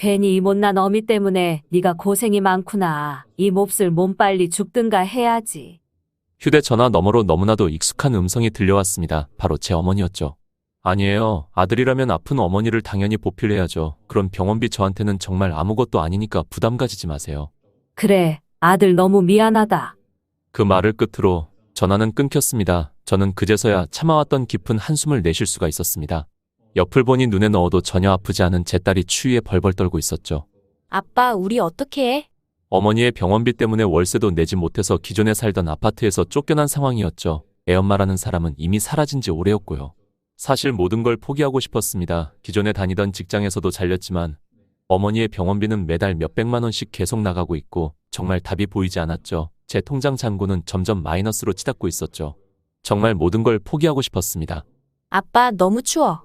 괜히 이 못난 어미 때문에 네가 고생이 많구나. 이 몹쓸 몸 빨리 죽든가 해야지. 휴대전화 너머로 너무나도 익숙한 음성이 들려왔습니다. 바로 제 어머니였죠. 아니에요. 아들이라면 아픈 어머니를 당연히 보필해야죠. 그럼 병원비 저한테는 정말 아무것도 아니니까 부담 가지지 마세요. 그래, 아들 너무 미안하다. 그 말을 끝으로 전화는 끊겼습니다. 저는 그제서야 참아왔던 깊은 한숨을 내쉴 수가 있었습니다. 옆을 보니 눈에 넣어도 전혀 아프지 않은 제 딸이 추위에 벌벌 떨고 있었죠. 아빠, 우리 어떻게 해? 어머니의 병원비 때문에 월세도 내지 못해서 기존에 살던 아파트에서 쫓겨난 상황이었죠. 애엄마라는 사람은 이미 사라진 지 오래였고요. 사실 모든 걸 포기하고 싶었습니다. 기존에 다니던 직장에서도 잘렸지만 어머니의 병원비는 매달 몇백만 원씩 계속 나가고 있고 정말 답이 보이지 않았죠. 제 통장 잔고는 점점 마이너스로 치닫고 있었죠. 정말 모든 걸 포기하고 싶었습니다. 아빠, 너무 추워.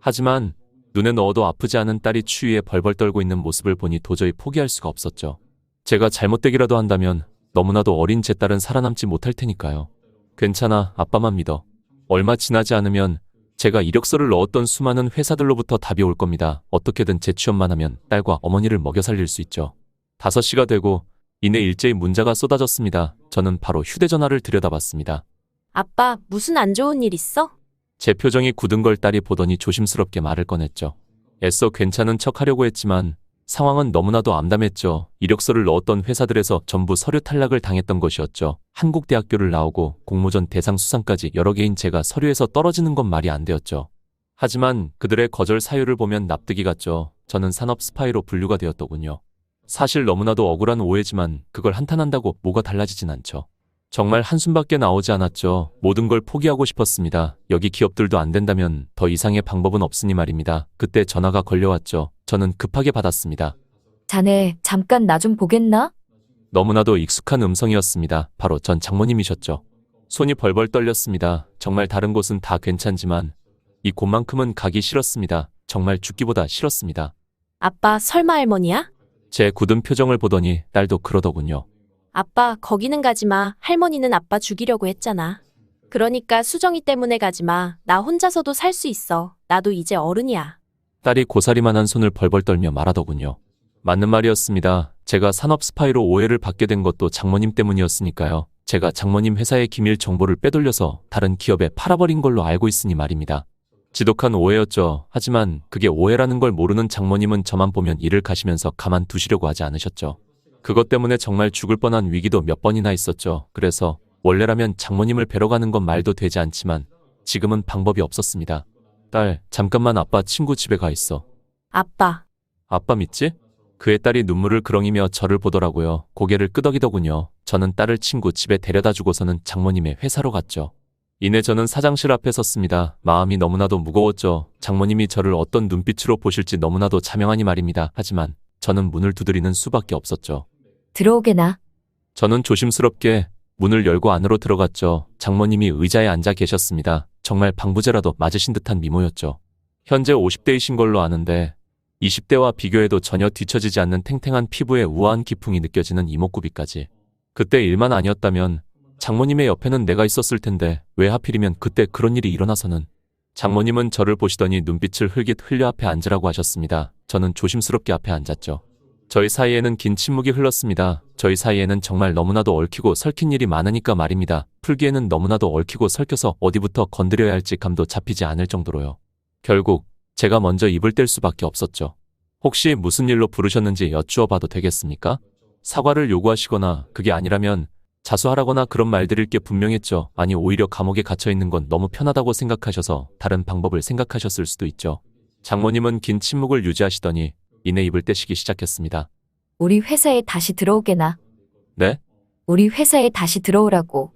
하지만 눈에 넣어도 아프지 않은 딸이 추위에 벌벌 떨고 있는 모습을 보니 도저히 포기할 수가 없었죠. 제가 잘못되기라도 한다면 너무나도 어린 제 딸은 살아남지 못할 테니까요. 괜찮아, 아빠만 믿어. 얼마 지나지 않으면 제가 이력서를 넣었던 수많은 회사들로부터 답이 올 겁니다. 어떻게든 재취업만 하면 딸과 어머니를 먹여 살릴 수 있죠. 5시가 되고 이내 일제히 문자가 쏟아졌습니다. 저는 바로 휴대전화를 들여다봤습니다. 아빠, 무슨 안 좋은 일 있어? 제 표정이 굳은 걸 딸이 보더니 조심스럽게 말을 꺼냈죠. 애써 괜찮은 척 하려고 했지만 상황은 너무나도 암담했죠. 이력서를 넣었던 회사들에서 전부 서류 탈락을 당했던 것이었죠. 한국대학교를 나오고 공모전 대상 수상까지 여러 개인 제가 서류에서 떨어지는 건 말이 안 되었죠. 하지만 그들의 거절 사유를 보면 납득이 갔죠. 저는 산업 스파이로 분류가 되었더군요. 사실 너무나도 억울한 오해지만 그걸 한탄한다고 뭐가 달라지진 않죠. 정말 한숨밖에 나오지 않았죠. 모든 걸 포기하고 싶었습니다. 여기 기업들도 안 된다면 더 이상의 방법은 없으니 말입니다. 그때 전화가 걸려왔죠. 저는 급하게 받았습니다. 자네, 잠깐 나 좀 보겠나? 너무나도 익숙한 음성이었습니다. 바로 전 장모님이셨죠. 손이 벌벌 떨렸습니다. 정말 다른 곳은 다 괜찮지만 이 곳만큼은 가기 싫었습니다. 정말 죽기보다 싫었습니다. 아빠, 설마 할머니야? 제 굳은 표정을 보더니 딸도 그러더군요. 아빠, 거기는 가지 마. 할머니는 아빠 죽이려고 했잖아. 그러니까 수정이 때문에 가지 마. 나 혼자서도 살 수 있어. 나도 이제 어른이야. 딸이 고사리만한 손을 벌벌 떨며 말하더군요. 맞는 말이었습니다. 제가 산업 스파이로 오해를 받게 된 것도 장모님 때문이었으니까요. 제가 장모님 회사의 기밀 정보를 빼돌려서 다른 기업에 팔아버린 걸로 알고 있으니 말입니다. 지독한 오해였죠. 하지만 그게 오해라는 걸 모르는 장모님은 저만 보면 일을 가시면서 가만두시려고 하지 않으셨죠. 그것 때문에 정말 죽을 뻔한 위기도 몇 번이나 있었죠. 그래서 원래라면 장모님을 뵈러 가는 건 말도 되지 않지만 지금은 방법이 없었습니다. 딸, 잠깐만 아빠 친구 집에 가 있어. 아빠. 아빠 믿지? 그의 딸이 눈물을 그렁이며 저를 보더라고요. 고개를 끄덕이더군요. 저는 딸을 친구 집에 데려다 주고서는 장모님의 회사로 갔죠. 이내 저는 사장실 앞에 섰습니다. 마음이 너무나도 무거웠죠. 장모님이 저를 어떤 눈빛으로 보실지 너무나도 자명하니 말입니다. 하지만 저는 문을 두드리는 수밖에 없었죠. 들어오게나. 저는 조심스럽게 문을 열고 안으로 들어갔죠. 장모님이 의자에 앉아 계셨습니다. 정말 방부제라도 맞으신 듯한 미모였죠. 현재 50대이신 걸로 아는데 20대와 비교해도 전혀 뒤처지지 않는 탱탱한 피부에 우아한 기풍이 느껴지는 이목구비까지. 그때 일만 아니었다면 장모님의 옆에는 내가 있었을 텐데 왜 하필이면 그때 그런 일이 일어나서는. 장모님은 저를 보시더니 눈빛을 흘깃 흘려 앞에 앉으라고 하셨습니다. 저는 조심스럽게 앞에 앉았죠. 저희 사이에는 긴 침묵이 흘렀습니다. 저희 사이에는 정말 너무나도 얽히고 설킨 일이 많으니까 말입니다. 풀기에는 너무나도 얽히고 설켜서 어디부터 건드려야 할지 감도 잡히지 않을 정도로요. 결국 제가 먼저 입을 뗄 수밖에 없었죠. 혹시 무슨 일로 부르셨는지 여쭈어 봐도 되겠습니까? 사과를 요구하시거나 그게 아니라면 자수하라거나 그런 말드릴 게 분명했죠. 아니 오히려 감옥에 갇혀있는 건 너무 편하다고 생각하셔서 다른 방법을 생각하셨을 수도 있죠. 장모님은 긴 침묵을 유지하시더니 이내 입을 떼시기 시작했습니다. 우리 회사에 다시 들어오게나. 네? 우리 회사에 다시 들어오라고.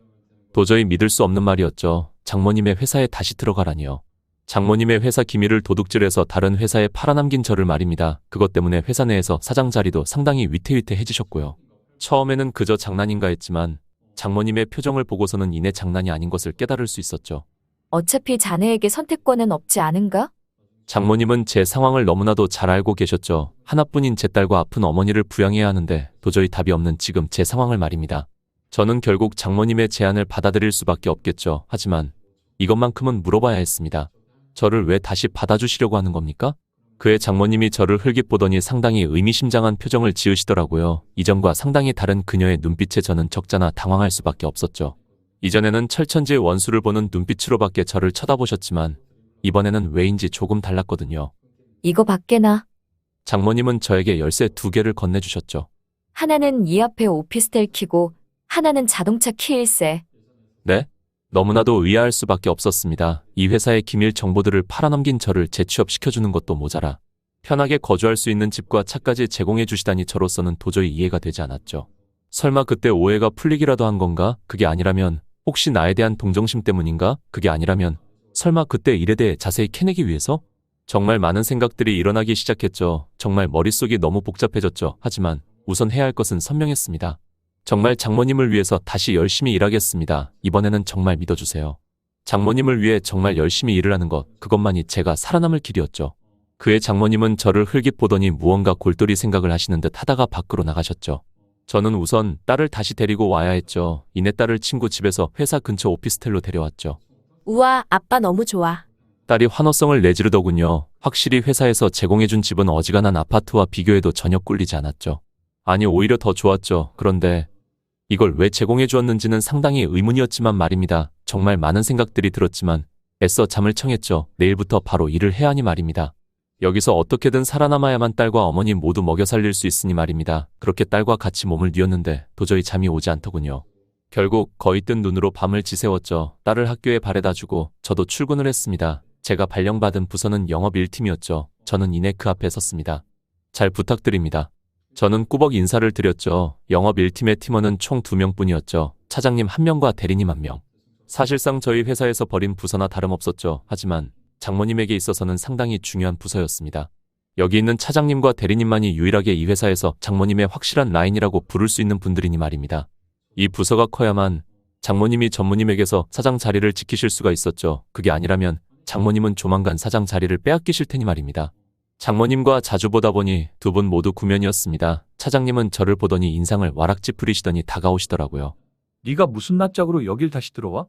도저히 믿을 수 없는 말이었죠. 장모님의 회사에 다시 들어가라니요. 장모님의 회사 기밀을 도둑질해서 다른 회사에 팔아남긴 저를 말입니다. 그것 때문에 회사 내에서 사장 자리도 상당히 위태위태해지셨고요. 처음에는 그저 장난인가 했지만 장모님의 표정을 보고서는 이내 장난이 아닌 것을 깨달을 수 있었죠. 어차피 자네에게 선택권은 없지 않은가? 장모님은 제 상황을 너무나도 잘 알고 계셨죠. 하나뿐인 제 딸과 아픈 어머니를 부양해야 하는데 도저히 답이 없는 지금 제 상황을 말입니다. 저는 결국 장모님의 제안을 받아들일 수밖에 없겠죠. 하지만 이것만큼은 물어봐야 했습니다. 저를 왜 다시 받아주시려고 하는 겁니까? 그의 장모님이 저를 흘깃보더니 상당히 의미심장한 표정을 지으시더라고요. 이전과 상당히 다른 그녀의 눈빛에 저는 적잖아 당황할 수밖에 없었죠. 이전에는 철천지의 원수를 보는 눈빛으로밖에 저를 쳐다보셨지만 이번에는 왜인지 조금 달랐거든요. 이거 밖에나. 장모님은 저에게 열쇠 2개를 건네주셨죠. 하나는 이 앞에 오피스텔 키고 하나는 자동차 키일세. 네? 너무나도 의아할 수밖에 없었습니다. 이 회사의 기밀 정보들을 팔아넘긴 저를 재취업시켜주는 것도 모자라 편하게 거주할 수 있는 집과 차까지 제공해 주시다니 저로서는 도저히 이해가 되지 않았죠. 설마 그때 오해가 풀리기라도 한 건가? 그게 아니라면 혹시 나에 대한 동정심 때문인가? 그게 아니라면 설마 그때 일에 대해 자세히 캐내기 위해서? 정말 많은 생각들이 일어나기 시작했죠. 정말 머릿속이 너무 복잡해졌죠. 하지만 우선 해야 할 것은 선명했습니다. 정말 장모님을 위해서 다시 열심히 일하겠습니다. 이번에는 정말 믿어주세요. 장모님을 위해 정말 열심히 일을 하는 것, 그것만이 제가 살아남을 길이었죠. 그의 장모님은 저를 흘깃보더니 무언가 골똘히 생각을 하시는 듯 하다가 밖으로 나가셨죠. 저는 우선 딸을 다시 데리고 와야 했죠. 이내 딸을 친구 집에서 회사 근처 오피스텔로 데려왔죠. 우와, 아빠 너무 좋아. 딸이 환호성을 내지르더군요. 확실히 회사에서 제공해준 집은 어지간한 아파트와 비교해도 전혀 꿀리지 않았죠. 아니, 오히려 더 좋았죠. 그런데 이걸 왜 제공해 주었는지는 상당히 의문이었지만 말입니다. 정말 많은 생각들이 들었지만 애써 잠을 청했죠. 내일부터 바로 일을 해야 하니 말입니다. 여기서 어떻게든 살아남아야만 딸과 어머니 모두 먹여 살릴 수 있으니 말입니다. 그렇게 딸과 같이 몸을 뉘었는데 도저히 잠이 오지 않더군요. 결국 거의 뜬 눈으로 밤을 지새웠죠. 딸을 학교에 바래다 주고 저도 출근을 했습니다. 제가 발령받은 부서는 영업 1팀이었죠. 저는 이내 그 앞에 섰습니다. 잘 부탁드립니다. 저는 꾸벅 인사를 드렸죠. 영업 1팀의 팀원은 총 2명뿐이었죠. 차장님 1명과 대리님 1명. 사실상 저희 회사에서 벌인 부서나 다름없었죠. 하지만 장모님에게 있어서는 상당히 중요한 부서였습니다. 여기 있는 차장님과 대리님만이 유일하게 이 회사에서 장모님의 확실한 라인이라고 부를 수 있는 분들이니 말입니다. 이 부서가 커야만 장모님이 전무님에게서 사장 자리를 지키실 수가 있었죠. 그게 아니라면 장모님은 조만간 사장 자리를 빼앗기실 테니 말입니다. 장모님과 자주 보다 보니 두 분 모두 구면이었습니다. 차장님은 저를 보더니 인상을 와락 찌푸리시더니 다가오시더라고요. 네가 무슨 낯짝으로 여길 다시 들어와?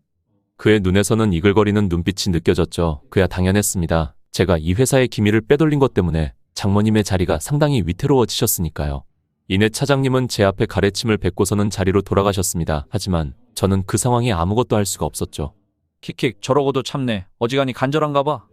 그의 눈에서는 이글거리는 눈빛이 느껴졌죠. 그야 당연했습니다. 제가 이 회사의 기밀을 빼돌린 것 때문에 장모님의 자리가 상당히 위태로워지셨으니까요. 이내 차장님은 제 앞에 가래침을 뱉고서는 자리로 돌아가셨습니다. 하지만 저는 그 상황에 아무것도 할 수가 없었죠. 킥킥 저러고도 참네. 어지간히 간절한가 봐.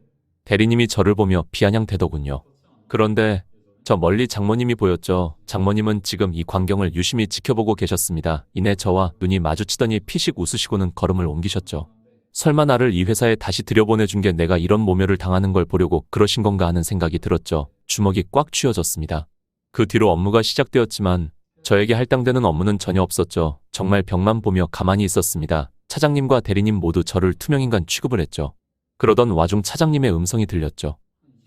대리님이 저를 보며 비아냥대더군요. 그런데 저 멀리 장모님이 보였죠. 장모님은 지금 이 광경을 유심히 지켜보고 계셨습니다. 이내 저와 눈이 마주치더니 피식 웃으시고는 걸음을 옮기셨죠. 설마 나를 이 회사에 다시 들여보내준 게 내가 이런 모멸을 당하는 걸 보려고 그러신 건가 하는 생각이 들었죠. 주먹이 꽉 쥐어졌습니다. 그 뒤로 업무가 시작되었지만 저에게 할당되는 업무는 전혀 없었죠. 정말 벽만 보며 가만히 있었습니다. 차장님과 대리님 모두 저를 투명인간 취급을 했죠. 그러던 와중 차장님의 음성이 들렸죠.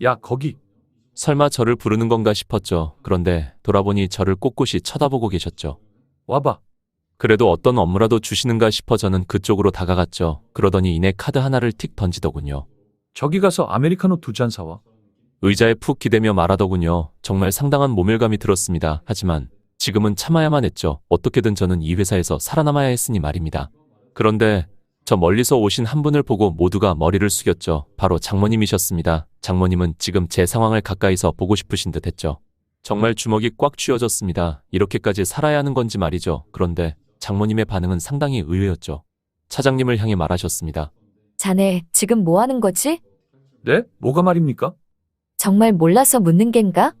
야, 거기. 설마 저를 부르는 건가 싶었죠. 그런데 돌아보니 저를 꼿꼿이 쳐다보고 계셨죠. 와봐. 그래도 어떤 업무라도 주시는가 싶어 저는 그쪽으로 다가갔죠. 그러더니 이내 카드 하나를 틱 던지더군요. 저기 가서 아메리카노 2잔 사와. 의자에 푹 기대며 말하더군요. 정말 상당한 모멸감이 들었습니다. 하지만 지금은 참아야만 했죠. 어떻게든 저는 이 회사에서 살아남아야 했으니 말입니다. 그런데 저 멀리서 오신 한 분을 보고 모두가 머리를 숙였죠. 바로 장모님이셨습니다. 장모님은 지금 제 상황을 가까이서 보고 싶으신 듯 했죠. 정말 주먹이 꽉 쥐어졌습니다. 이렇게까지 살아야 하는 건지 말이죠. 그런데 장모님의 반응은 상당히 의외였죠. 차장님을 향해 말하셨습니다. 자네 지금 뭐 하는 거지? 네? 뭐가 말입니까? 정말 몰라서 묻는 겐가?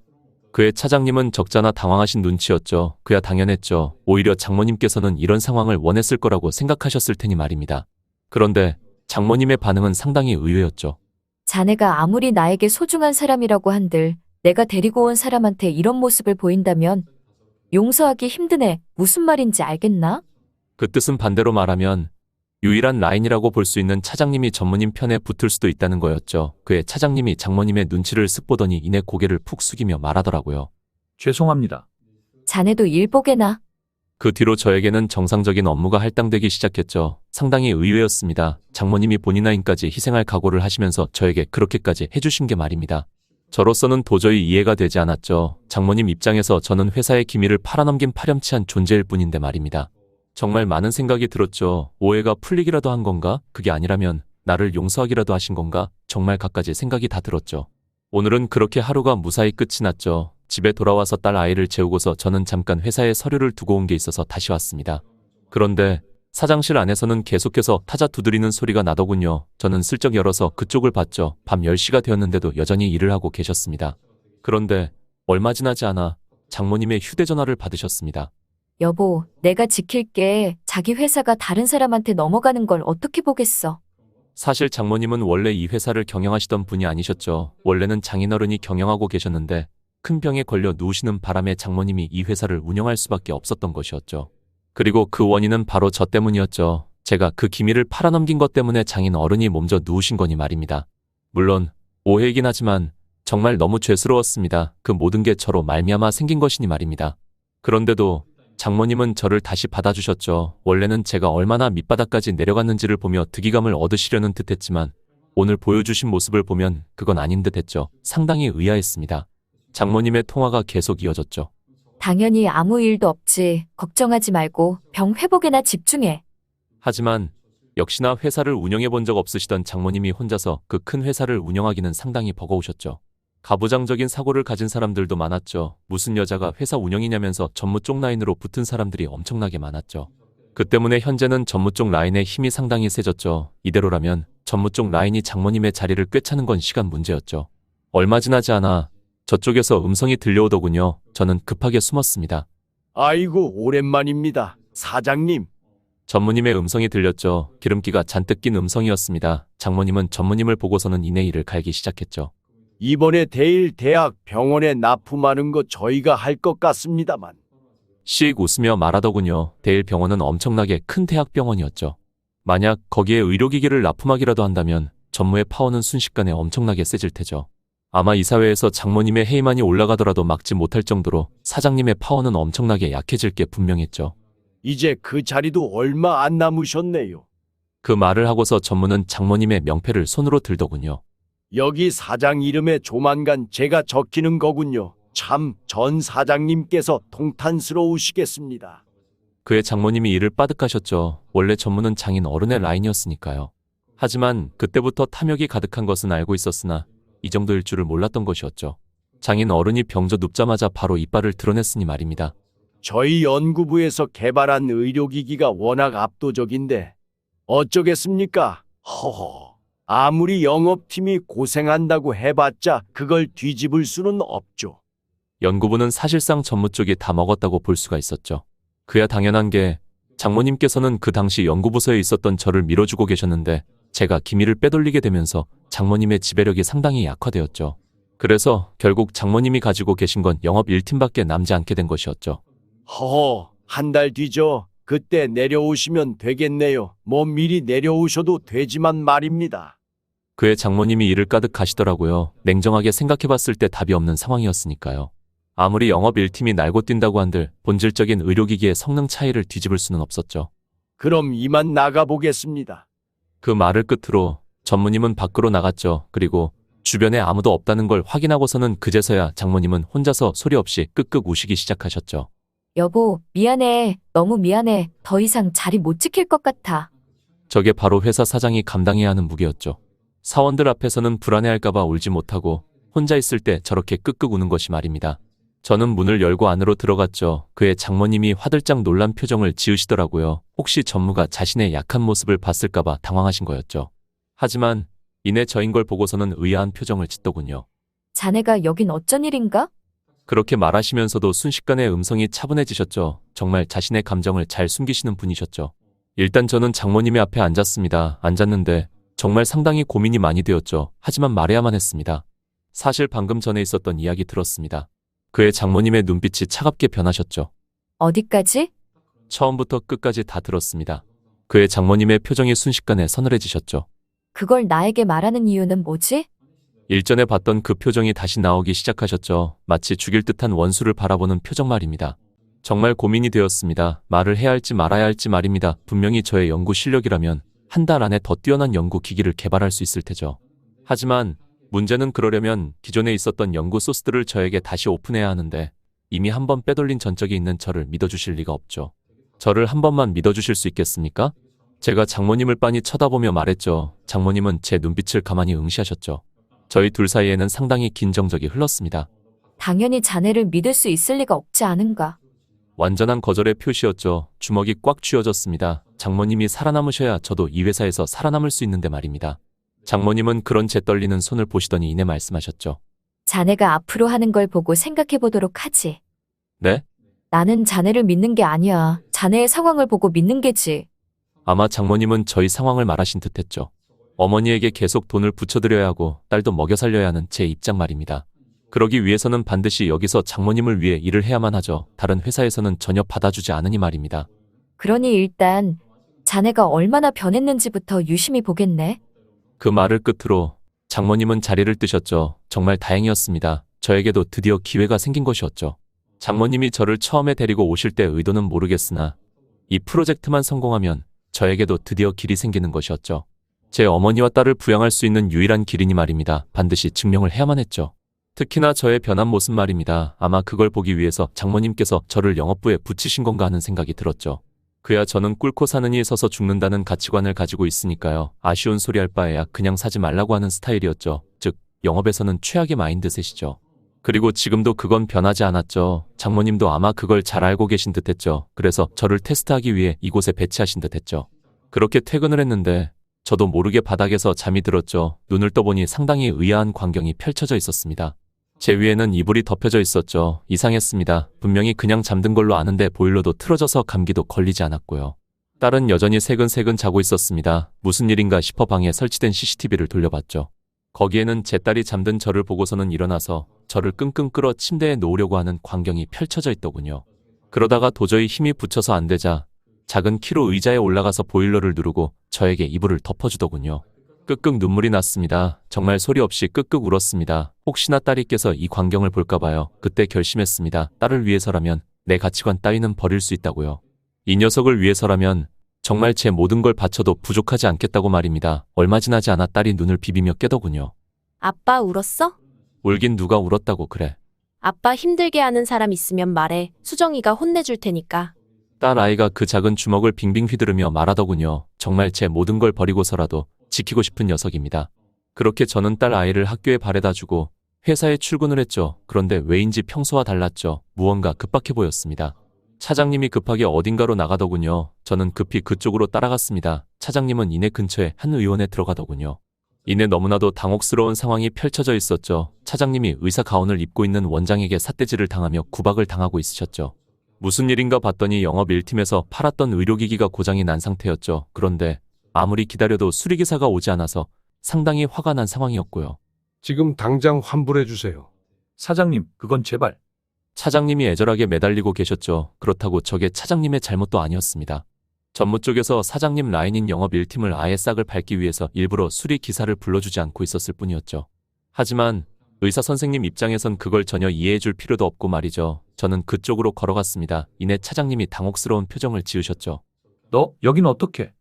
그의 차장님은 적잖아 당황하신 눈치였죠. 그야 당연했죠. 오히려 장모님께서는 이런 상황을 원했을 거라고 생각하셨을 테니 말입니다. 그런데 장모님의 반응은 상당히 의외였죠. 자네가 아무리 나에게 소중한 사람이라고 한들 내가 데리고 온 사람한테 이런 모습을 보인다면 용서하기 힘드네. 무슨 말인지 알겠나? 그 뜻은 반대로 말하면 유일한 라인이라고 볼 수 있는 차장님이 전무님 편에 붙을 수도 있다는 거였죠. 그의 차장님이 장모님의 눈치를 쓱 보더니 이내 고개를 푹 숙이며 말하더라고요. 죄송합니다. 자네도 일보게나. 그 뒤로 저에게는 정상적인 업무가 할당되기 시작했죠. 상당히 의외였습니다. 장모님이 본인 아인까지 희생할 각오를 하시면서 저에게 그렇게까지 해주신 게 말입니다. 저로서는 도저히 이해가 되지 않았죠. 장모님 입장에서 저는 회사의 기밀을 팔아넘긴 파렴치한 존재일 뿐인데 말입니다. 정말 많은 생각이 들었죠. 오해가 풀리기라도 한 건가? 그게 아니라면 나를 용서하기라도 하신 건가? 정말 갖가지 생각이 다 들었죠. 오늘은 그렇게 하루가 무사히 끝이 났죠. 집에 돌아와서 딸 아이를 재우고서 저는 잠깐 회사에 서류를 두고 온 게 있어서 다시 왔습니다. 그런데 사장실 안에서는 계속해서 타자 두드리는 소리가 나더군요. 저는 슬쩍 열어서 그쪽을 봤죠. 밤 10시가 되었는데도 여전히 일을 하고 계셨습니다. 그런데 얼마 지나지 않아 장모님의 휴대전화를 받으셨습니다. 여보, 내가 지킬게. 자기 회사가 다른 사람한테 넘어가는 걸 어떻게 보겠어. 사실 장모님은 원래 이 회사를 경영하시던 분이 아니셨죠. 원래는 장인어른이 경영하고 계셨는데 큰 병에 걸려 누우시는 바람에 장모님이 이 회사를 운영할 수밖에 없었던 것이었죠. 그리고 그 원인은 바로 저 때문이었죠. 제가 그 기밀을 팔아넘긴 것 때문에 장인어른이 몸져 누우신 거니 말입니다. 물론 오해이긴 하지만 정말 너무 죄스러웠습니다. 그 모든 게 저로 말미암아 생긴 것이니 말입니다. 그런데도 장모님은 저를 다시 받아주셨죠. 원래는 제가 얼마나 밑바닥까지 내려갔는지를 보며 득이감을 얻으시려는 듯했지만 오늘 보여주신 모습을 보면 그건 아닌 듯했죠. 상당히 의아했습니다. 장모님의 통화가 계속 이어졌죠. 당연히 아무 일도 없지. 걱정하지 말고 병 회복에나 집중해. 하지만 역시나 회사를 운영해 본 적 없으시던 장모님이 혼자서 그 큰 회사를 운영하기는 상당히 버거우셨죠. 가부장적인 사고를 가진 사람들도 많았죠. 무슨 여자가 회사 운영이냐면서 전무 쪽 라인으로 붙은 사람들이 엄청나게 많았죠. 그 때문에 현재는 전무 쪽 라인의 힘이 상당히 세졌죠. 이대로라면 전무 쪽 라인이 장모님의 자리를 꿰차는 건 시간 문제였죠. 얼마 지나지 않아 저쪽에서 음성이 들려오더군요. 저는 급하게 숨었습니다. 아이고, 오랜만입니다. 사장님. 전무님의 음성이 들렸죠. 기름기가 잔뜩 낀 음성이었습니다. 장모님은 전무님을 보고서는 이내 이를 갈기 시작했죠. 이번에 대일 대학 병원에 납품하는 거 저희가 할 것 같습니다만. 씩 웃으며 말하더군요. 대일 병원은 엄청나게 큰 대학병원이었죠. 만약 거기에 의료기기를 납품하기라도 한다면 전무의 파워는 순식간에 엄청나게 세질 테죠. 아마 이사회에서 장모님의 해임안이 올라가더라도 막지 못할 정도로 사장님의 파워는 엄청나게 약해질 게 분명했죠. 이제 그 자리도 얼마 안 남으셨네요. 그 말을 하고서 전무는 장모님의 명패를 손으로 들더군요. 여기 사장 이름에 조만간 제가 적히는 거군요. 참, 전 사장님께서 통탄스러우시겠습니다. 그의 장모님이 이를 빠득하셨죠. 원래 전무는 장인 어른의 라인이었으니까요. 하지만 그때부터 탐욕이 가득한 것은 알고 있었으나 이 정도일 줄을 몰랐던 것이었죠. 장인 어른이 병져 눕자마자 바로 이빨을 드러냈으니 말입니다. 저희 연구부에서 개발한 의료기기가 워낙 압도적인데 어쩌겠습니까? 허허. 아무리 영업팀이 고생한다고 해봤자 그걸 뒤집을 수는 없죠. 연구부는 사실상 전무 쪽이 다 먹었다고 볼 수가 있었죠. 그야 당연한 게 장모님께서는 그 당시 연구부서에 있었던 저를 밀어주고 계셨는데 제가 기밀을 빼돌리게 되면서 장모님의 지배력이 상당히 약화되었죠. 그래서 결국 장모님이 가지고 계신 건 영업 1팀밖에 남지 않게 된 것이었죠. 허허, 한 달 뒤죠. 그때 내려오시면 되겠네요. 뭐 미리 내려오셔도 되지만 말입니다. 그의 장모님이 이를 가득 가시더라고요. 냉정하게 생각해봤을 때 답이 없는 상황이었으니까요. 아무리 영업 1팀이 날고 뛴다고 한들 본질적인 의료기기의 성능 차이를 뒤집을 수는 없었죠. 그럼 이만 나가보겠습니다. 그 말을 끝으로 전무님은 밖으로 나갔죠. 그리고 주변에 아무도 없다는 걸 확인하고서는 그제서야 장모님은 혼자서 소리 없이 끄끄 우시기 시작하셨죠. 여보, 미안해. 너무 미안해. 더 이상 자리 못 지킬 것 같아. 저게 바로 회사 사장이 감당해야 하는 무게였죠. 사원들 앞에서는 불안해할까봐 울지 못하고 혼자 있을 때 저렇게 끄끄 우는 것이 말입니다. 저는 문을 열고 안으로 들어갔죠. 그의 장모님이 화들짝 놀란 표정을 지으시더라고요. 혹시 전무가 자신의 약한 모습을 봤을까봐 당황하신 거였죠. 하지만 이내 저인 걸 보고서는 의아한 표정을 짓더군요. 자네가 여긴 어쩐 일인가? 그렇게 말하시면서도 순식간에 음성이 차분해지셨죠. 정말 자신의 감정을 잘 숨기시는 분이셨죠. 일단 저는 장모님의 앞에 앉았습니다. 앉았는데 정말 상당히 고민이 많이 되었죠. 하지만 말해야만 했습니다. 사실 방금 전에 있었던 이야기 들었습니다. 그의 장모님의 눈빛이 차갑게 변하셨죠. 어디까지? 처음부터 끝까지 다 들었습니다. 그의 장모님의 표정이 순식간에 서늘해지셨죠. 그걸 나에게 말하는 이유는 뭐지? 일전에 봤던 그 표정이 다시 나오기 시작하셨죠. 마치 죽일 듯한 원수를 바라보는 표정 말입니다. 정말 고민이 되었습니다. 말을 해야 할지 말아야 할지 말입니다. 분명히 저의 연구 실력이라면 한 달 안에 더 뛰어난 연구 기기를 개발할 수 있을 테죠. 하지만 문제는 그러려면 기존에 있었던 연구 소스들을 저에게 다시 오픈해야 하는데 이미 한 번 빼돌린 전적이 있는 저를 믿어주실 리가 없죠. 저를 한 번만 믿어주실 수 있겠습니까? 제가 장모님을 빤히 쳐다보며 말했죠. 장모님은 제 눈빛을 가만히 응시하셨죠. 저희 둘 사이에는 상당히 긴 정적이 흘렀습니다. 당연히 자네를 믿을 수 있을 리가 없지 않은가. 완전한 거절의 표시였죠. 주먹이 꽉 쥐어졌습니다. 장모님이 살아남으셔야 저도 이 회사에서 살아남을 수 있는데 말입니다. 장모님은 그런 제 떨리는 손을 보시더니 이내 말씀하셨죠. 자네가 앞으로 하는 걸 보고 생각해 보도록 하지. 네? 나는 자네를 믿는 게 아니야. 자네의 상황을 보고 믿는 게지. 아마 장모님은 저희 상황을 말하신 듯했죠. 어머니에게 계속 돈을 붙여드려야 하고 딸도 먹여 살려야 하는 제 입장 말입니다. 그러기 위해서는 반드시 여기서 장모님을 위해 일을 해야만 하죠. 다른 회사에서는 전혀 받아주지 않으니 말입니다. 그러니 일단 자네가 얼마나 변했는지부터 유심히 보겠네. 그 말을 끝으로 장모님은 자리를 뜨셨죠. 정말 다행이었습니다. 저에게도 드디어 기회가 생긴 것이었죠. 장모님이 저를 처음에 데리고 오실 때 의도는 모르겠으나 이 프로젝트만 성공하면 저에게도 드디어 길이 생기는 것이었죠. 제 어머니와 딸을 부양할 수 있는 유일한 길이니 말입니다. 반드시 증명을 해야만 했죠. 특히나 저의 변한 모습 말입니다. 아마 그걸 보기 위해서 장모님께서 저를 영업부에 붙이신 건가 하는 생각이 들었죠. 그야 저는 꿇고 사느니 서서 죽는다는 가치관을 가지고 있으니까요. 아쉬운 소리 할 바에야 그냥 사지 말라고 하는 스타일이었죠. 즉, 영업에서는 최악의 마인드셋이죠. 그리고 지금도 그건 변하지 않았죠. 장모님도 아마 그걸 잘 알고 계신 듯했죠. 그래서 저를 테스트하기 위해 이곳에 배치하신 듯했죠. 그렇게 퇴근을 했는데 저도 모르게 바닥에서 잠이 들었죠. 눈을 떠보니 상당히 의아한 광경이 펼쳐져 있었습니다. 제 위에는 이불이 덮여져 있었죠. 이상했습니다. 분명히 그냥 잠든 걸로 아는데 보일러도 틀어져서 감기도 걸리지 않았고요. 딸은 여전히 새근새근 자고 있었습니다. 무슨 일인가 싶어 방에 설치된 CCTV를 돌려봤죠. 거기에는 제 딸이 잠든 저를 보고서는 일어나서 저를 끙끙 끌어 침대에 놓으려고 하는 광경이 펼쳐져 있더군요. 그러다가 도저히 힘이 붙여서 안 되자 작은 키로 의자에 올라가서 보일러를 누르고 저에게 이불을 덮어주더군요. 끄끄 눈물이 났습니다. 정말 소리 없이 끄끄 울었습니다. 혹시나 딸이 깨서 이 광경을 볼까봐요. 그때 결심했습니다. 딸을 위해서라면 내 가치관 따위는 버릴 수 있다고요. 이 녀석을 위해서라면 정말 제 모든 걸 바쳐도 부족하지 않겠다고 말입니다. 얼마 지나지 않아 딸이 눈을 비비며 깨더군요. 아빠 울었어? 울긴 누가 울었다고 그래. 아빠 힘들게 하는 사람 있으면 말해. 수정이가 혼내줄 테니까. 딸 아이가 그 작은 주먹을 빙빙 휘두르며 말하더군요. 정말 제 모든 걸 버리고서라도 지키고 싶은 녀석입니다. 그렇게 저는 딸 아이를 학교에 바래다 주고 회사에 출근을 했죠. 그런데 왜인지 평소와 달랐죠. 무언가 급박해 보였습니다. 차장님이 급하게 어딘가로 나가더군요. 저는 급히 그쪽으로 따라갔습니다. 차장님은 이내 근처에 한 의원에 들어가더군요. 이내 너무나도 당혹스러운 상황이 펼쳐져 있었죠. 차장님이 의사 가운을 입고 있는 원장에게 삿대질을 당하며 구박을 당하고 있으셨죠. 무슨 일인가 봤더니 영업 1팀에서 팔았던 의료기기가 고장이 난 상태였죠. 그런데 아무리 기다려도 수리기사가 오지 않아서 상당히 화가 난 상황이었고요. 지금 당장 환불해 주세요. 사장님, 그건 제발. 차장님이 애절하게 매달리고 계셨죠. 그렇다고 저게 차장님의 잘못도 아니었습니다. 전무 쪽에서 사장님 라인인 영업 1팀을 아예 싹을 밟기 위해서 일부러 수리기사를 불러주지 않고 있었을 뿐이었죠. 하지만 의사 선생님 입장에선 그걸 전혀 이해해 줄 필요도 없고 말이죠. 저는 그쪽으로 걸어갔습니다. 이내 차장님이 당혹스러운 표정을 지으셨죠. 너 여긴 어떻게?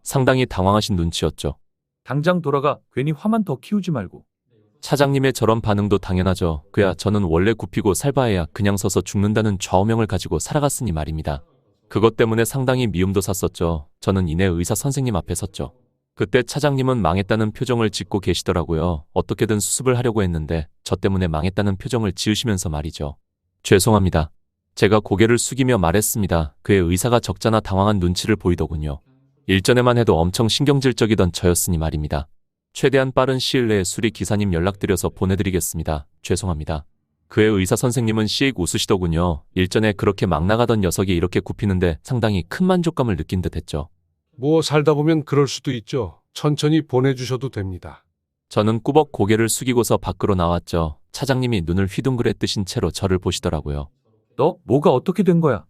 상당히 당황하신 눈치였죠. 당장 돌아가. 괜히 화만 더 키우지 말고. 차장님의 저런 반응도 당연하죠. 그야 저는 원래 굽히고 살바해야 그냥 서서 죽는다는 좌우명을 가지고 살아갔으니 말입니다. 그것 때문에 상당히 미움도 샀었죠. 저는 이내 의사 선생님 앞에 섰죠. 그때 차장님은 망했다는 표정을 짓고 계시더라고요. 어떻게든 수습을 하려고 했는데 저 때문에 망했다는 표정을 지으시면서 말이죠. 죄송합니다. 제가 고개를 숙이며 말했습니다. 그의 의사가 적잖아 당황한 눈치를 보이더군요. 일전에만 해도 엄청 신경질적이던 저였으니 말입니다. 최대한 빠른 시일 내에 수리 기사님 연락드려서 보내드리겠습니다. 죄송합니다. 그의 의사 선생님은 씩 웃으시더군요. 일전에 그렇게 막 나가던 녀석이 이렇게 굽히는데 상당히 큰 만족감을 느낀 듯 했죠. 뭐 살다 보면 그럴 수도 있죠. 천천히 보내주셔도 됩니다. 저는 꾸벅 고개를 숙이고서 밖으로 나왔죠. 차장님이 눈을 휘둥그레 뜨신 채로 저를 보시더라고요. 너 뭐가 어떻게 된 거야?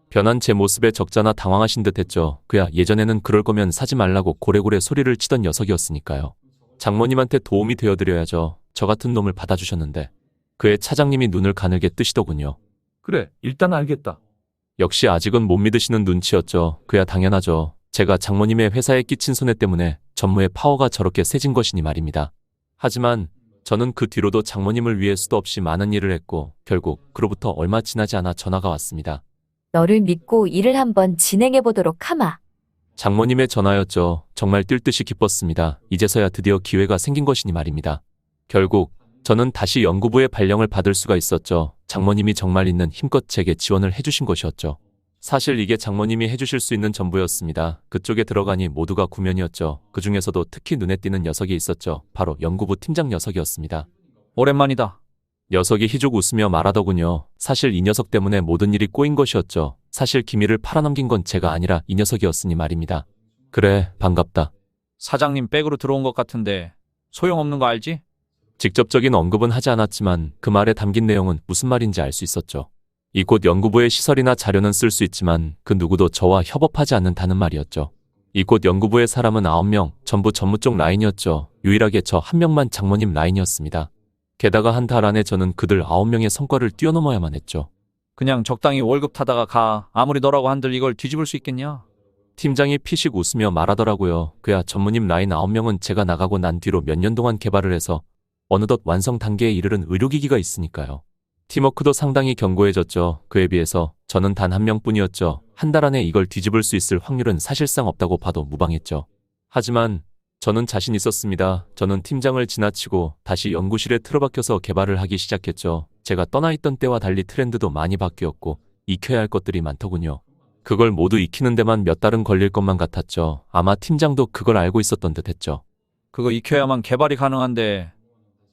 변한 제 모습에 적잖아 당황하신 듯 했죠. 그야 예전에는 그럴 거면 사지 말라고 고래고래 소리를 치던 녀석이었으니까요. 장모님한테 도움이 되어드려야죠. 저 같은 놈을 받아주셨는데. 그의 차장님이 눈을 가늘게 뜨시더군요. 그래, 일단 알겠다. 역시 아직은 못 믿으시는 눈치였죠. 그야 당연하죠. 제가 장모님의 회사에 끼친 손해 때문에 전무의 파워가 저렇게 세진 것이니 말입니다. 하지만 저는 그 뒤로도 장모님을 위해 수도 없이 많은 일을 했고 결국 그로부터 얼마 지나지 않아 전화가 왔습니다. 너를 믿고 일을 한번 진행해 보도록 하마. 장모님의 전화였죠. 정말 뛸 듯이 기뻤습니다. 이제서야 드디어 기회가 생긴 것이니 말입니다. 결국 저는 다시 연구부의 발령을 받을 수가 있었죠. 장모님이 정말 있는 힘껏 제게 지원을 해주신 것이었죠. 사실 이게 장모님이 해주실 수 있는 전부였습니다. 그쪽에 들어가니 모두가 구면이었죠. 그 중에서도 특히 눈에 띄는 녀석이 있었죠. 바로 연구부 팀장 녀석이었습니다. 오랜만이다. 녀석이 희죽 웃으며 말하더군요. 사실 이 녀석 때문에 모든 일이 꼬인 것이었죠. 사실 기밀을 팔아넘긴 건 제가 아니라 이 녀석이었으니 말입니다. 그래, 반갑다. 사장님 백으로 들어온 것 같은데 소용없는 거 알지? 직접적인 언급은 하지 않았지만 그 말에 담긴 내용은 무슨 말인지 알 수 있었죠. 이곳 연구부의 시설이나 자료는 쓸 수 있지만 그 누구도 저와 협업하지 않는다는 말이었죠. 이곳 연구부의 사람은 9명, 전부 전무 쪽 라인이었죠. 유일하게 저 한 명만 장모님 라인이었습니다. 게다가 한 달 안에 저는 그들 9명의 성과를 뛰어넘어야만 했죠. 그냥 적당히 월급 타다가 가. 아무리 너라고 한들 이걸 뒤집을 수 있겠냐? 팀장이 피식 웃으며 말하더라고요. 그야 전무님 라인 9명은 제가 나가고 난 뒤로 몇 년 동안 개발을 해서 어느덧 완성 단계에 이르른 의료기기가 있으니까요. 팀워크도 상당히 견고해졌죠. 그에 비해서 저는 단 한 명뿐이었죠. 한 달 안에 이걸 뒤집을 수 있을 확률은 사실상 없다고 봐도 무방했죠. 하지만 저는 자신 있었습니다. 저는 팀장을 지나치고 다시 연구실에 틀어박혀서 개발을 하기 시작했죠. 제가 떠나 있던 때와 달리 트렌드도 많이 바뀌었고 익혀야 할 것들이 많더군요. 그걸 모두 익히는 데만 몇 달은 걸릴 것만 같았죠. 아마 팀장도 그걸 알고 있었던 듯 했죠. 그거 익혀야만 개발이 가능한데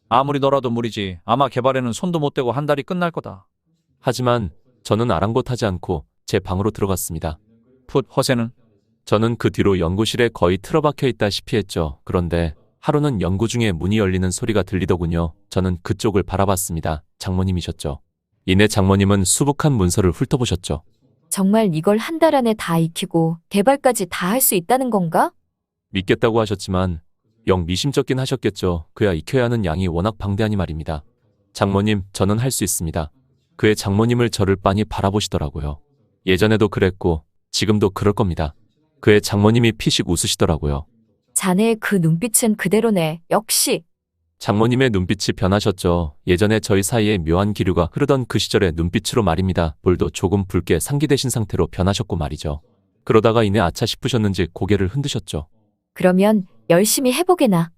아무리 너라도 무리지. 아마 개발에는 손도 못 대고 한 달이 끝날 거다. 하지만 저는 아랑곳하지 않고 제 방으로 들어갔습니다. 풋 허세는? 저는 그 뒤로 연구실에 거의 틀어박혀 있다시피 했죠. 그런데 하루는 연구 중에 문이 열리는 소리가 들리더군요. 저는 그쪽을 바라봤습니다. 장모님이셨죠. 이내 장모님은 수북한 문서를 훑어보셨죠. 정말 이걸 한 달 안에 다 익히고 개발까지 다 할 수 있다는 건가? 믿겠다고 하셨지만 영 미심쩍긴 하셨겠죠. 그야 익혀야 하는 양이 워낙 방대하니 말입니다. 장모님, 저는 할 수 있습니다. 그의 장모님을 저를 빤히 바라보시더라고요. 예전에도 그랬고 지금도 그럴 겁니다. 그의 장모님이 피식 웃으시더라고요. 자네의 그 눈빛은 그대로네. 역시. 장모님의 눈빛이 변하셨죠. 예전에 저희 사이에 묘한 기류가 흐르던 그 시절의 눈빛으로 말입니다. 볼도 조금 붉게 상기되신 상태로 변하셨고 말이죠. 그러다가 이내 아차 싶으셨는지 고개를 흔드셨죠. 그러면 열심히 해보게나.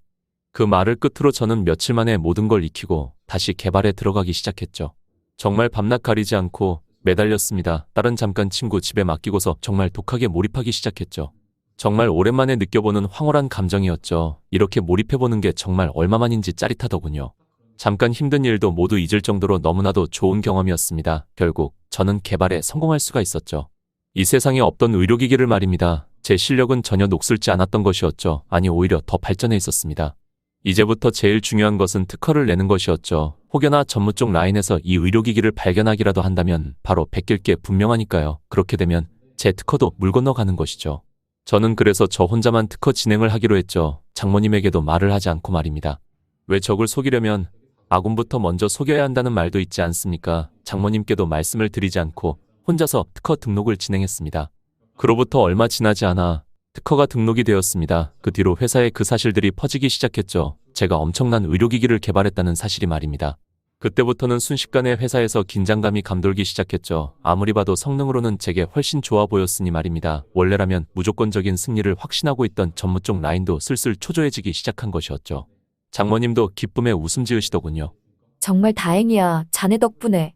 그 말을 끝으로 저는 며칠 만에 모든 걸 익히고 다시 개발에 들어가기 시작했죠. 정말 밤낮 가리지 않고 매달렸습니다. 딸은 잠깐 친구 집에 맡기고서 정말 독하게 몰입하기 시작했죠. 정말 오랜만에 느껴보는 황홀한 감정이었죠. 이렇게 몰입해보는 게 정말 얼마만인지 짜릿하더군요. 잠깐 힘든 일도 모두 잊을 정도로 너무나도 좋은 경험이었습니다. 결국 저는 개발에 성공할 수가 있었죠. 이 세상에 없던 의료기기를 말입니다. 제 실력은 전혀 녹슬지 않았던 것이었죠. 아니 오히려 더 발전해 있었습니다. 이제부터 제일 중요한 것은 특허를 내는 것이었죠. 혹여나 전무 쪽 라인에서 이 의료기기를 발견하기라도 한다면 바로 베낄 게 분명하니까요. 그렇게 되면 제 특허도 물 건너가는 것이죠. 저는 그래서 저 혼자만 특허 진행을 하기로 했죠. 장모님에게도 말을 하지 않고 말입니다. 왜 적을 속이려면 아군부터 먼저 속여야 한다는 말도 있지 않습니까? 장모님께도 말씀을 드리지 않고 혼자서 특허 등록을 진행했습니다. 그로부터 얼마 지나지 않아 특허가 등록이 되었습니다. 그 뒤로 회사에 그 사실들이 퍼지기 시작했죠. 제가 엄청난 의료기기를 개발했다는 사실이 말입니다. 그때부터는 순식간에 회사에서 긴장감이 감돌기 시작했죠. 아무리 봐도 성능으로는 제게 훨씬 좋아 보였으니 말입니다. 원래라면 무조건적인 승리를 확신하고 있던 전무 쪽 라인도 슬슬 초조해지기 시작한 것이었죠. 장모님도 기쁨에 웃음 지으시더군요. 정말 다행이야. 자네 덕분에.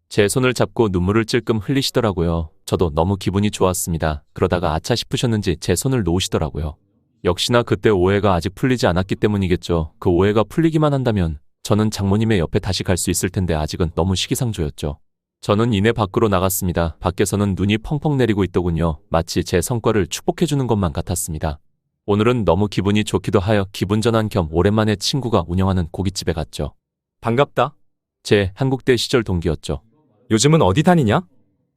제 손을 잡고 눈물을 찔끔 흘리시더라고요. 저도 너무 기분이 좋았습니다. 그러다가 아차 싶으셨는지 제 손을 놓으시더라고요. 역시나 그때 오해가 아직 풀리지 않았기 때문이겠죠. 그 오해가 풀리기만 한다면 저는 장모님의 옆에 다시 갈 수 있을 텐데 아직은 너무 시기상조였죠. 저는 이내 밖으로 나갔습니다. 밖에서는 눈이 펑펑 내리고 있더군요. 마치 제 성과를 축복해주는 것만 같았습니다. 오늘은 너무 기분이 좋기도 하여 기분 전환 겸 오랜만에 친구가 운영하는 고깃집에 갔죠. 반갑다. 제 한국대 시절 동기였죠. 요즘은 어디 다니냐?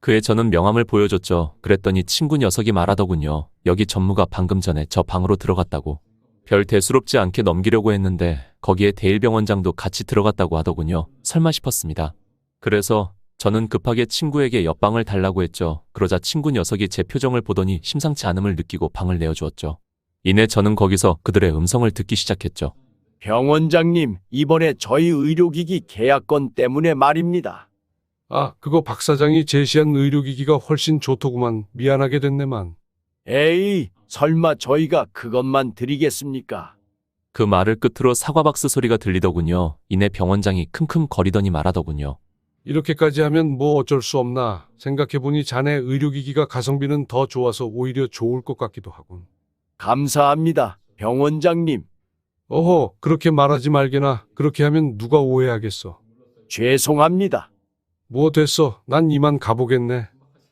그에 저는 명함을 보여줬죠. 그랬더니 친구 녀석이 말하더군요. 여기 전무가 방금 전에 저 방으로 들어갔다고. 별 대수롭지 않게 넘기려고 했는데 거기에 대일병원장도 같이 들어갔다고 하더군요. 설마 싶었습니다. 그래서 저는 급하게 친구에게 옆방을 달라고 했죠. 그러자 친구 녀석이 제 표정을 보더니 심상치 않음을 느끼고 방을 내어주었죠. 이내 저는 거기서 그들의 음성을 듣기 시작했죠. 병원장님, 이번에 저희 의료기기 계약건 때문에 말입니다. 아, 그거 박 사장이 제시한 의료기기가 훨씬 좋더구만. 미안하게 됐네만. 에이, 설마 저희가 그것만 드리겠습니까? 그 말을 끝으로 사과박스 소리가 들리더군요. 이내 병원장이 킁킁거리더니 말하더군요. 이렇게까지 하면 뭐 어쩔 수 없나. 생각해보니 자네 의료기기가 가성비는 더 좋아서 오히려 좋을 것 같기도 하군. 감사합니다, 병원장님. 어허, 그렇게 말하지 말게나. 그렇게 하면 누가 오해하겠어. 죄송합니다. 뭐 됐어. 난 이만 가보겠네.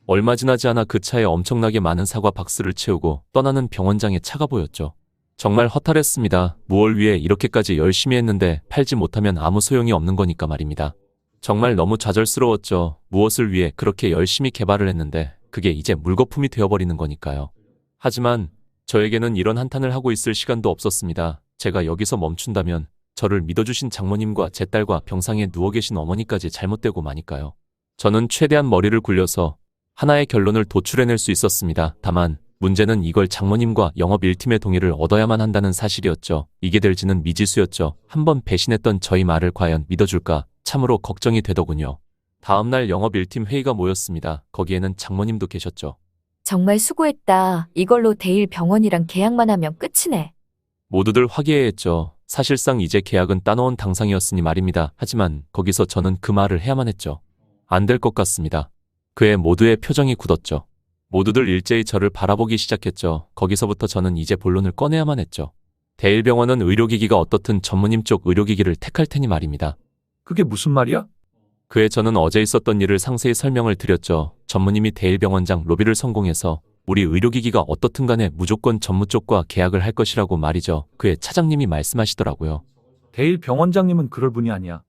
얼마 지나지 않아 그 차에 엄청나게 많은 사과 박스를 채우고 떠나는 병원장의 차가 보였죠. 정말 허탈했습니다. 무얼 위해 이렇게까지 열심히 했는데 팔지 못하면 아무 소용이 없는 거니까 말입니다. 정말 너무 좌절스러웠죠. 무엇을 위해 그렇게 열심히 개발을 했는데 그게 이제 물거품이 되어버리는 거니까요. 하지만 저에게는 이런 한탄을 하고 있을 시간도 없었습니다. 제가 여기서 멈춘다면 저를 믿어주신 장모님과 제 딸과 병상에 누워 계신 어머니까지 잘못되고 마니까요. 저는 최대한 머리를 굴려서 하나의 결론을 도출해낼 수 있었습니다. 다만 문제는 이걸 장모님과 영업 1팀의 동의를 얻어야만 한다는 사실이었죠. 이게 될지는 미지수였죠. 한번 배신했던 저희 말을 과연 믿어줄까 참으로 걱정이 되더군요. 다음날 영업 1팀 회의가 모였습니다. 거기에는 장모님도 계셨죠. 정말 수고했다. 이걸로 대일 병원이랑 계약만 하면 끝이네. 모두들 화기애애했죠. 사실상 이제 계약은 따놓은 당상이었으니 말입니다. 하지만 거기서 저는 그 말을 해야만 했죠. 안 될 것 같습니다. 그의 모두의 표정이 굳었죠. 모두들 일제히 저를 바라보기 시작했죠. 거기서부터 저는 이제 본론을 꺼내야만 했죠. 대일병원은 의료기기가 어떻든 전무님 쪽 의료기기를 택할 테니 말입니다. 그게 무슨 말이야? 그에 저는 어제 있었던 일을 상세히 설명을 드렸죠. 전무님이 대일병원장 로비를 성공해서 우리 의료기기가 어떻든 간에 무조건 전무 쪽과 계약을 할 것이라고 말이죠. 그의 차장님이 말씀하시더라고요. 대일 병원장님은 그럴 분이 아니야.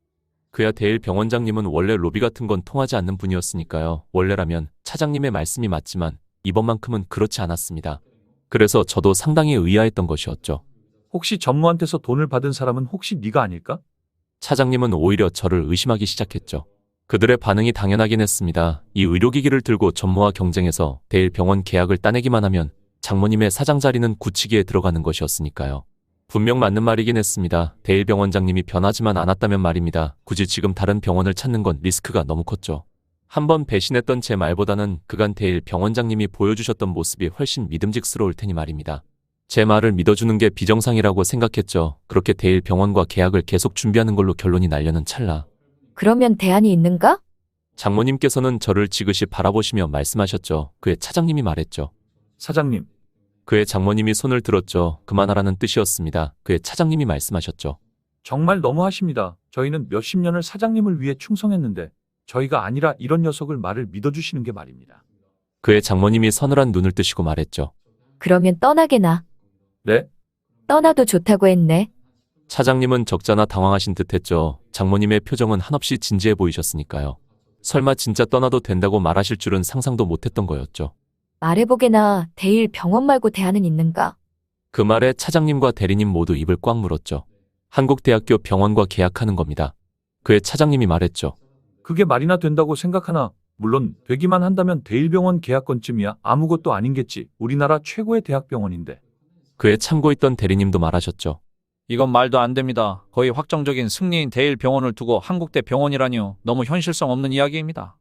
그야 대일병원장님은 원래 로비 같은 건 통하지 않는 분이었으니까요. 원래라면 차장님의 말씀이 맞지만 이번만큼은 그렇지 않았습니다. 그래서 저도 상당히 의아했던 것이었죠. 혹시 전무한테서 돈을 받은 사람은 혹시 네가 아닐까? 차장님은 오히려 저를 의심하기 시작했죠. 그들의 반응이 당연하긴 했습니다. 이 의료기기를 들고 전무와 경쟁해서 대일병원 계약을 따내기만 하면 장모님의 사장 자리는 굳히기에 들어가는 것이었으니까요. 분명 맞는 말이긴 했습니다. 대일병원장님이 변하지만 않았다면 말입니다. 굳이 지금 다른 병원을 찾는 건 리스크가 너무 컸죠. 한번 배신했던 제 말보다는 그간 대일병원장님이 보여주셨던 모습이 훨씬 믿음직스러울 테니 말입니다. 제 말을 믿어주는 게 비정상이라고 생각했죠. 그렇게 대일병원과 계약을 계속 준비하는 걸로 결론이 나려는 찰나. 그러면 대안이 있는가? 장모님께서는 저를 지그시 바라보시며 말씀하셨죠. 그의 차장님이 말했죠. 사장님, 그의 장모님이 손을 들었죠. 그만하라는 뜻이었습니다. 그의 차장님이 말씀하셨죠. 정말 너무하십니다. 저희는 몇십 년을 사장님을 위해 충성했는데 저희가 아니라 이런 녀석을 말을 믿어주시는 게 말입니다. 그의 장모님이 서늘한 눈을 뜨시고 말했죠. 그러면 떠나게나. 네? 떠나도 좋다고 했네. 차장님은 적잖아 당황하신 듯했죠. 장모님의 표정은 한없이 진지해 보이셨으니까요. 설마 진짜 떠나도 된다고 말하실 줄은 상상도 못했던 거였죠. 말해보게나. 대일 병원 말고 대안은 있는가? 그 말에 차장님과 대리님 모두 입을 꽉 물었죠. 한국대학교 병원과 계약하는 겁니다. 그의 차장님이 말했죠. 그게 말이나 된다고 생각하나? 물론 되기만 한다면 대일병원 계약건쯤이야 아무것도 아닌겠지. 우리나라 최고의 대학병원인데. 그의 참고 있던 대리님도 말하셨죠. 이건 말도 안 됩니다. 거의 확정적인 승리인 대일병원을 두고 한국대 병원이라니요. 너무 현실성 없는 이야기입니다.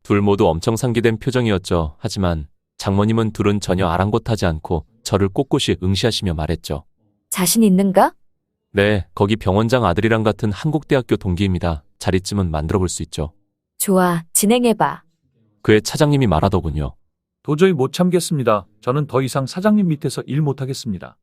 둘 모두 엄청 상기된 표정이었죠. 하지만 장모님은 둘은 전혀 아랑곳하지 않고 저를 꼿꼿이 응시하시며 말했죠. 자신 있는가? 네, 거기 병원장 아들이랑 같은 한국대학교 동기입니다. 자리쯤은 만들어 볼 수 있죠. 좋아, 진행해봐. 그의 차장님이 말하더군요. 도저히 못 참겠습니다. 저는 더 이상 사장님 밑에서 일 못하겠습니다.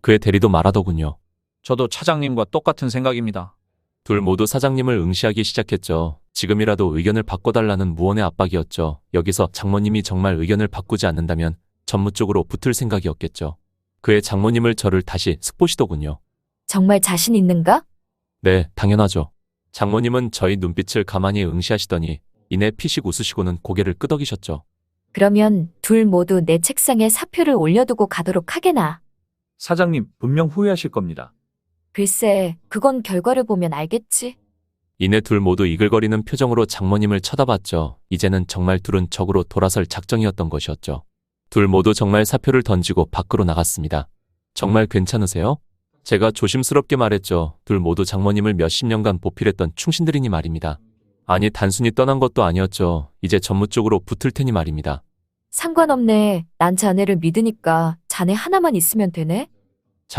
그의 대리도 말하더군요. 저도 차장님과 똑같은 생각입니다. 둘 모두 사장님을 응시하기 시작했죠. 지금이라도 의견을 바꿔달라는 무언의 압박이었죠. 여기서 장모님이 정말 의견을 바꾸지 않는다면 전무 쪽으로 붙을 생각이었겠죠. 그의 장모님을 저를 다시 슥보시더군요. 정말 자신 있는가? 네, 당연하죠. 장모님은 저희 눈빛을 가만히 응시하시더니 이내 피식 웃으시고는 고개를 끄덕이셨죠. 그러면 둘 모두 내 책상에 사표를 올려두고 가도록 하게나. 사장님, 분명 후회하실 겁니다. 글쎄, 그건 결과를 보면 알겠지. 이내 둘 모두 이글거리는 표정으로 장모님을 쳐다봤죠. 이제는 정말 둘은 적으로 돌아설 작정이었던 것이었죠. 둘 모두 정말 사표를 던지고 밖으로 나갔습니다. 정말 괜찮으세요? 제가 조심스럽게 말했죠. 둘 모두 장모님을 몇십 년간 보필했던 충신들이니 말입니다. 아니, 단순히 떠난 것도 아니었죠. 이제 전무 쪽으로 붙을 테니 말입니다. 상관없네. 난 자네를 믿으니까 자네 하나만 있으면 되네.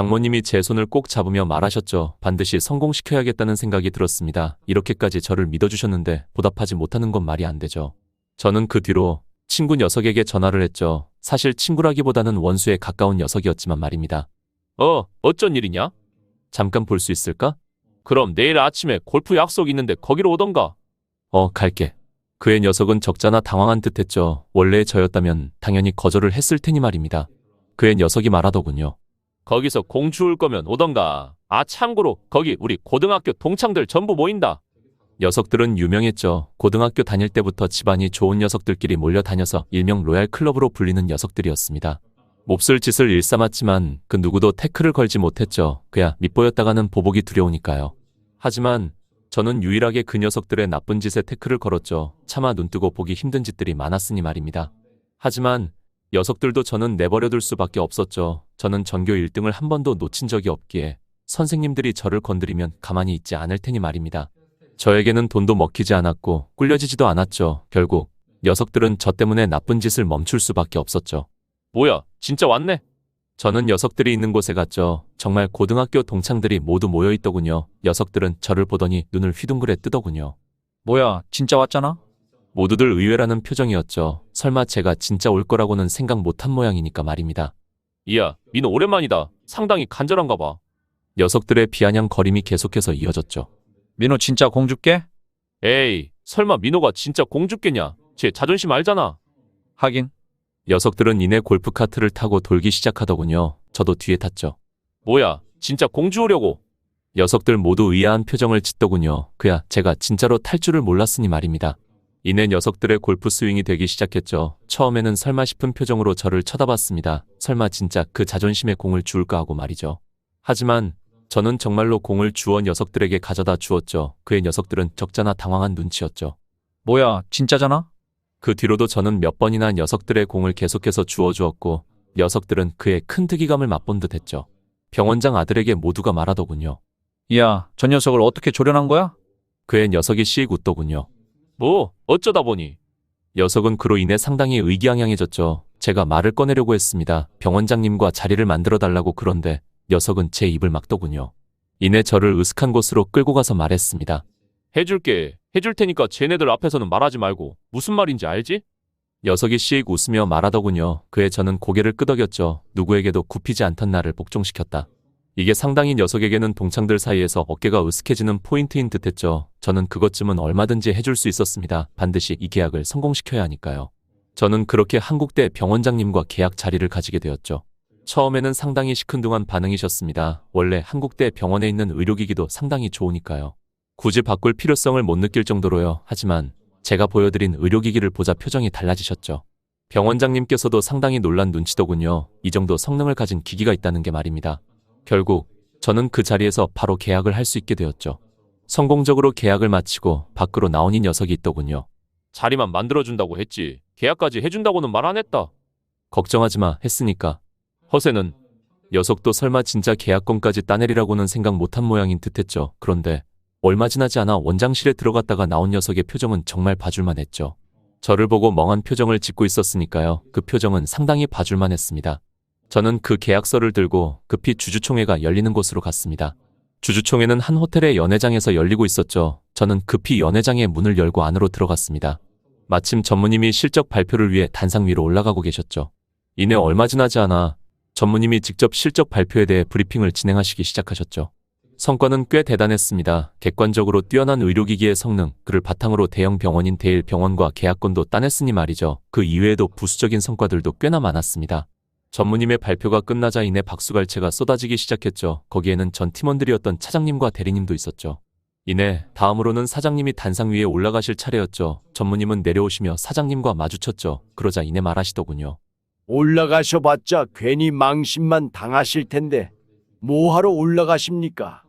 장모님이 제 손을 꼭 잡으며 말하셨죠. 반드시 성공시켜야겠다는 생각이 들었습니다. 이렇게까지 저를 믿어주셨는데 보답하지 못하는 건 말이 안 되죠. 저는 그 뒤로 친구 녀석에게 전화를 했죠. 사실 친구라기보다는 원수에 가까운 녀석이었지만 말입니다. 어쩐 일이냐? 잠깐 볼 수 있을까? 그럼 내일 아침에 골프 약속 있는데 거기로 오던가. 갈게. 그의 녀석은 적잖아 당황한 듯했죠. 원래 저였다면 당연히 거절을 했을 테니 말입니다. 그의 녀석이 말하더군요. 거기서 공 주울 거면 오던가. 참고로 거기 우리 고등학교 동창들 전부 모인다. 녀석들은 유명했죠. 고등학교 다닐 때부터 집안이 좋은 녀석들끼리 몰려다녀서 일명 로얄 클럽으로 불리는 녀석들이었습니다. 몹쓸 짓을 일삼았지만 그 누구도 태클을 걸지 못했죠. 그야 밑보였다가는 보복이 두려우니까요. 하지만 저는 유일하게 그 녀석들의 나쁜 짓에 태클을 걸었죠. 차마 눈뜨고 보기 힘든 짓들이 많았으니 말입니다. 하지만 녀석들도 저는 내버려둘 수밖에 없었죠. 저는 전교 1등을 한 번도 놓친 적이 없기에 선생님들이 저를 건드리면 가만히 있지 않을 테니 말입니다. 저에게는 돈도 먹히지 않았고 꿀려지지도 않았죠. 결국 녀석들은 저 때문에 나쁜 짓을 멈출 수밖에 없었죠. 뭐야, 진짜 왔네? 저는 녀석들이 있는 곳에 갔죠. 정말 고등학교 동창들이 모두 모여있더군요. 녀석들은 저를 보더니 눈을 휘둥그레 뜨더군요. 뭐야, 진짜 왔잖아? 모두들 의외라는 표정이었죠. 설마 제가 진짜 올 거라고는 생각 못한 모양이니까 말입니다. 이야, 민호 오랜만이다. 상당히 간절한가 봐. 녀석들의 비아냥거림이 계속해서 이어졌죠. 민호 진짜 공 줄게? 에이, 설마 민호가 진짜 공 죽겠냐? 제 자존심 알잖아. 하긴. 녀석들은 이내 골프카트를 타고 돌기 시작하더군요. 저도 뒤에 탔죠. 뭐야, 진짜 공 주우려고? 녀석들 모두 의아한 표정을 짓더군요. 그야 제가 진짜로 탈 줄을 몰랐으니 말입니다. 이내 녀석들의 골프 스윙이 되기 시작했죠. 처음에는 설마 싶은 표정으로 저를 쳐다봤습니다. 설마 진짜 그 자존심에 공을 주울까 하고 말이죠. 하지만 저는 정말로 공을 주워 녀석들에게 가져다 주었죠. 그의 녀석들은 적잖아 당황한 눈치였죠. 뭐야, 진짜잖아? 그 뒤로도 저는 몇 번이나 녀석들의 공을 계속해서 주워주었고 녀석들은 그의 큰 특이감을 맛본 듯했죠. 병원장 아들에게 모두가 말하더군요. 이야, 저 녀석을 어떻게 조련한 거야? 그의 녀석이 씩 웃더군요. 뭐 어쩌다 보니. 녀석은 그로 인해 상당히 의기양양해졌죠. 제가 말을 꺼내려고 했습니다. 병원장님과 자리를 만들어달라고. 그런데 녀석은 제 입을 막더군요. 이내 저를 으슥한 곳으로 끌고 가서 말했습니다. 해줄 테니까 쟤네들 앞에서는 말하지 말고. 무슨 말인지 알지? 녀석이 씩 웃으며 말하더군요. 그에 저는 고개를 끄덕였죠. 누구에게도 굽히지 않던 나를 복종시켰다. 이게 상당히 녀석에게는 동창들 사이에서 어깨가 으슥해지는 포인트인 듯했죠. 저는 그것쯤은 얼마든지 해줄 수 있었습니다. 반드시 이 계약을 성공시켜야 하니까요. 저는 그렇게 한국대 병원장님과 계약 자리를 가지게 되었죠. 처음에는 상당히 시큰둥한 반응이셨습니다. 원래 한국대 병원에 있는 의료기기도 상당히 좋으니까요. 굳이 바꿀 필요성을 못 느낄 정도로요. 하지만 제가 보여드린 의료기기를 보자 표정이 달라지셨죠. 병원장님께서도 상당히 놀란 눈치더군요. 이 정도 성능을 가진 기기가 있다는 게 말입니다. 결국 저는 그 자리에서 바로 계약을 할 수 있게 되었죠. 성공적으로 계약을 마치고 밖으로 나온 이 녀석이 있더군요. 자리만 만들어준다고 했지. 계약까지 해준다고는 말 안 했다. 걱정하지 마 했으니까. 허세는. 녀석도 설마 진짜 계약건까지 따내리라고는 생각 못한 모양인 듯했죠. 그런데 얼마 지나지 않아 원장실에 들어갔다가 나온 녀석의 표정은 정말 봐줄만 했죠. 저를 보고 멍한 표정을 짓고 있었으니까요. 그 표정은 상당히 봐줄만 했습니다. 저는 그 계약서를 들고 급히 주주총회가 열리는 곳으로 갔습니다. 주주총회는 한 호텔의 연회장에서 열리고 있었죠. 저는 급히 연회장의 문을 열고 안으로 들어갔습니다. 마침 전무님이 실적 발표를 위해 단상 위로 올라가고 계셨죠. 이내 얼마 지나지 않아 전무님이 직접 실적 발표에 대해 브리핑을 진행하시기 시작하셨죠. 성과는 꽤 대단했습니다. 객관적으로 뛰어난 의료기기의 성능, 그를 바탕으로 대형 병원인 대일병원과 계약건도 따냈으니 말이죠. 그 이외에도 부수적인 성과들도 꽤나 많았습니다. 전무님의 발표가 끝나자 이내 박수갈채가 쏟아지기 시작했죠. 거기에는 전 팀원들이었던 차장님과 대리님도 있었죠. 이내 다음으로는 사장님이 단상 위에 올라가실 차례였죠. 전무님은 내려오시며 사장님과 마주쳤죠. 그러자 이내 말하시더군요. 올라가셔봤자 괜히 망신만 당하실 텐데 뭐하러 올라가십니까?